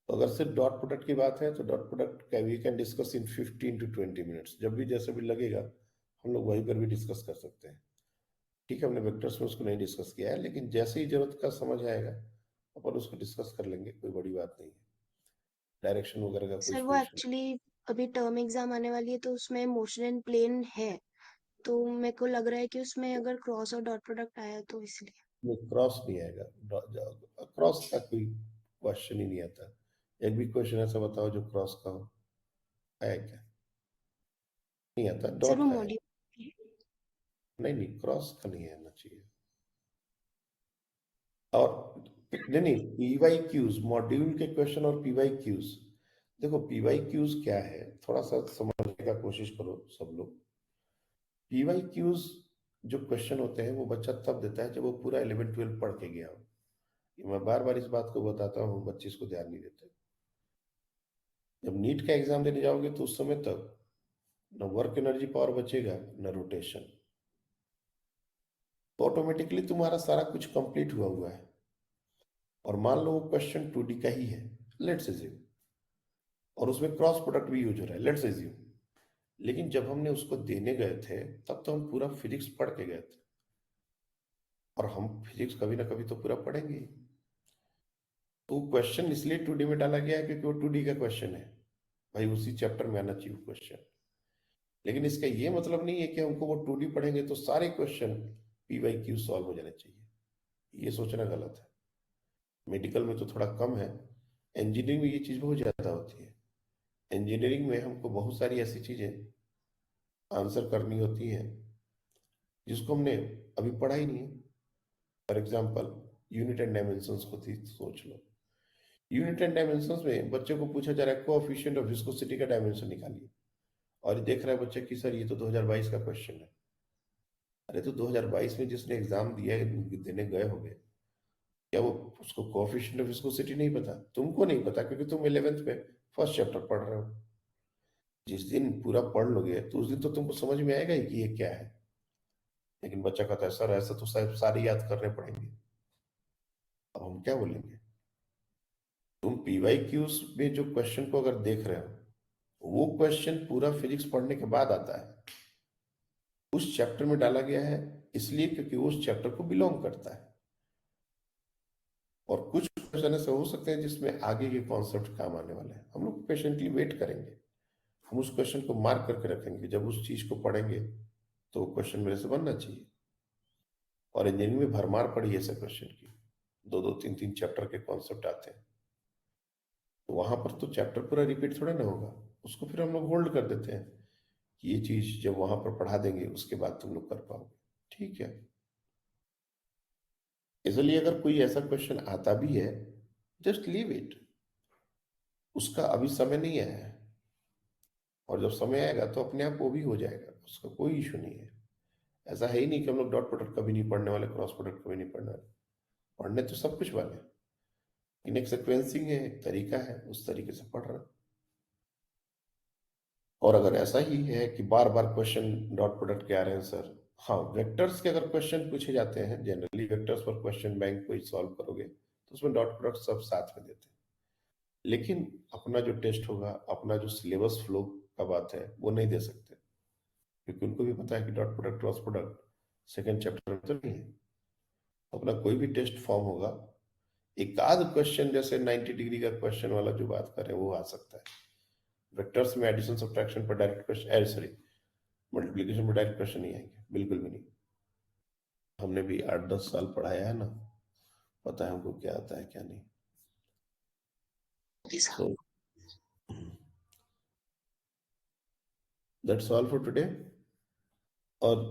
तो अगर सिर्फ डॉट प्रोडक्ट की बात है तो डॉट प्रोडक्ट का we can discuss in 15 to 20 minutes. जब भी जैसे भी लगेगा हम लोग वहीं पर भी डिस्कस कर सकते हैं। ठीक है, हमने वेक्टर्स में उसको नहीं डिस्कस किया है, लेकिन जैसे ही जरूरत का समझ आएगा अपन उसको डिस्कस कर लेंगे, कोई बड़ी बात नहीं है। डायरेक्शन वगैरह का सर कुछ वो भी इशू एक्चुअली अभी टर्म एग्जाम आने वाली है तो उसमें मोशन एंड प्लेन है। तो मेरे को लग रहा है कि उसमें अगर क्रॉस और डॉट प्रोडक्ट आया तो इसलिए। नहीं। क्रॉस नहीं आएगा, क्रॉस का कोई क्वेश्चन ही नहीं आता। एक भी क्वेश्चन ऐसा बताओ जो क्रॉस का हो, आया क्या? नहीं आता, सर वो डॉट का है। मॉड्यूल नहीं नहीं, क्रॉस का नहीं आना चाहिए। और नहीं नहीं, पीवाई क्यूज, मॉड्यूल के क्वेश्चन और पीवाई क्यूज। देखो पीवाई क्यूज क्या है, थोड़ा सा समझने का कोशिश करो सब लोग। पीवाई क्यूज जो क्वेश्चन होते हैं वो बच्चा तब देता है जब वो पूरा 11-12 पढ़ के गया हो। ये मैं बार बार इस बात को बताता हूँ, बच्चे इसको ध्यान नहीं देते। जब नीट का एग्जाम देने जाओगे तो उस समय तक न वर्क एनर्जी पावर बचेगा, न रोटेशन। तो ऑटोमेटिकली तुम्हारा सारा कुछ कंप्लीट हुआ हुआ है। और मान लो वो क्वेश्चन 2D का ही है, लेट्स अज्यूम, और उसमें क्रॉस प्रोडक्ट भी यूज हो रहा है, लेट्स अज्यूम। लेकिन जब हमने उसको देने गए थे तब तो हम पूरा फिजिक्स पढ़ के गए थे, और हम फिजिक्स कभी ना कभी तो पूरा पढ़ेंगे ही। तो क्वेश्चन इसलिए 2D में डाला गया है क्योंकि वो 2D का क्वेश्चन है, भाई उसी चैप्टर में आना चाहिए क्वेश्चन। लेकिन इसका ये मतलब नहीं है कि हमको वो 2D पढ़ेंगे तो सारे क्वेश्चन PYQ सॉल्व हो जाने चाहिए, ये सोचना गलत है। मेडिकल में तो थोड़ा कम है, इंजीनियरिंग में ये चीज़ बहुत ज़्यादा होती है। इंजीनियरिंग में हमको बहुत सारी ऐसी चीज़ें आंसर करनी होती हैं जिसको हमने अभी पढ़ा ही नहीं है। For example unit and dimensions को सोच लो। यूनिट एंड डायमेंशंस में बच्चे को पूछा जा रहा है कोएफिशिएंट ऑफ विस्कोसिटी का डायमेंशन निकालिए, और ये देख रहा है बच्चा कि सर ये तो 2022 का क्वेश्चन है। अरे तो 2022 में जिसने एग्जाम दिया देने गए होंगे, क्या वो उसको कोएफिशिएंट ऑफ विस्कोसिटी नहीं पता? तुमको नहीं पता क्योंकि तुम 11th में फर्स्ट चैप्टर पढ़ रहे हो। जिस दिन पूरा पढ़ लोगे तो उस दिन तो तुमको समझ में आएगा ही कि ये क्या है। लेकिन बच्चा कहता है सर ऐसा तो शायद सारे याद करने पड़ेंगे। अब हम क्या बोलेंगे? तुम PYQs में जो क्वेश्चन को अगर देख रहे हो, वो क्वेश्चन पूरा फिजिक्स पढ़ने के बाद आता है, उस चैप्टर में डाला गया है इसलिए क्योंकि वो उस चैप्टर को बिलोंग करता है। और कुछ क्वेश्चन ऐसे हो सकते हैं जिसमें आगे के कॉन्सेप्ट काम आने वाले हैं। हम लोग पेशेंटली वेट करेंगे, हम उस क्वेश्चन को मार्क करके रखेंगे, जब उस चीज को पढ़ेंगे तो क्वेश्चन मेरे से बनना चाहिए। और इंजीनियरिंग में भरमार पड़ी ऐसे क्वेश्चन की, 2-2, 3-3 चैप्टर के कॉन्सेप्ट आते हैं, तो वहां पर तो चैप्टर पूरा रिपीट थोड़ा ना होगा, उसको फिर हम लोग होल्ड कर देते हैं कि ये चीज जब वहां पर पढ़ा देंगे उसके बाद तुम लोग कर पाओगे। ठीक है, इसलिए अगर कोई ऐसा क्वेश्चन आता भी है, जस्ट लीव इट, उसका अभी समय नहीं आया है, और जब समय आएगा तो अपने आप वो भी हो जाएगा, उसका कोई इशू नहीं है। ऐसा है ही नहीं कि हम लोग डॉट प्रोडक्ट कभी नहीं पढ़ने वाले, क्रॉस प्रोडक्ट कभी नहीं पढ़ने वाले, पढ़ने तो सब कुछ वाले हैं, लेकिन एक सिक्वेंसिंग है, एक तरीका है, उस तरीके से पढ़ रहे हैं। और अगर ऐसा ही है कि बार बार क्वेश्चन डॉट प्रोडक्ट के आ रहे हैं सर, हाँ वेक्टर्स के अगर क्वेश्चन पूछे जाते हैं, जनरली वेक्टर्स पर क्वेश्चन बैंक को सॉल्व करोगे तो उसमें डॉट प्रोडक्ट सब साथ में देते हैं। लेकिन अपना जो टेस्ट होगा, अपना जो सिलेबस फ्लो का बात है, वो नहीं दे सकते, क्योंकि उनको भी पता है कि dot product cross product second chapter में तो नहीं है। अपना कोई भी टेस्ट फॉर्म होगा, एक आध क्वेश्चन जैसे 90 डिग्री का क्वेश्चन वाला जो बात कर रहे हैं वो आ सकता है। वेक्टर्स में एडिशन सब्ट्रैक्शन पर डायरेक्ट क्वेश्चन, सॉरी मल्टीप्लिकेशन पर डायरेक्ट क्वेश्चन नहीं आएंगे, बिल्कुल भी नहीं। हमने भी 8-10 साल पढ़ाया है ना, पता है हमको क्या आता है क्या नहीं। So that's all for today। और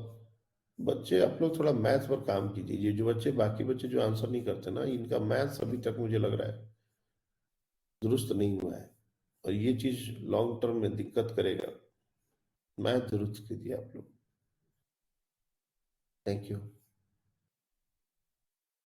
बच्चे आप लोग थोड़ा मैथ्स पर काम कीजिए, ये जो बच्चे बाकी बच्चे जो आंसर नहीं करते ना, इनका मैथ्स अभी तक मुझे लग रहा है दुरुस्त नहीं हुआ है, और ये चीज लॉन्ग टर्म में दिक्कत करेगा। मैथ दुरुस्त कीजिए आप लोग। Thank you.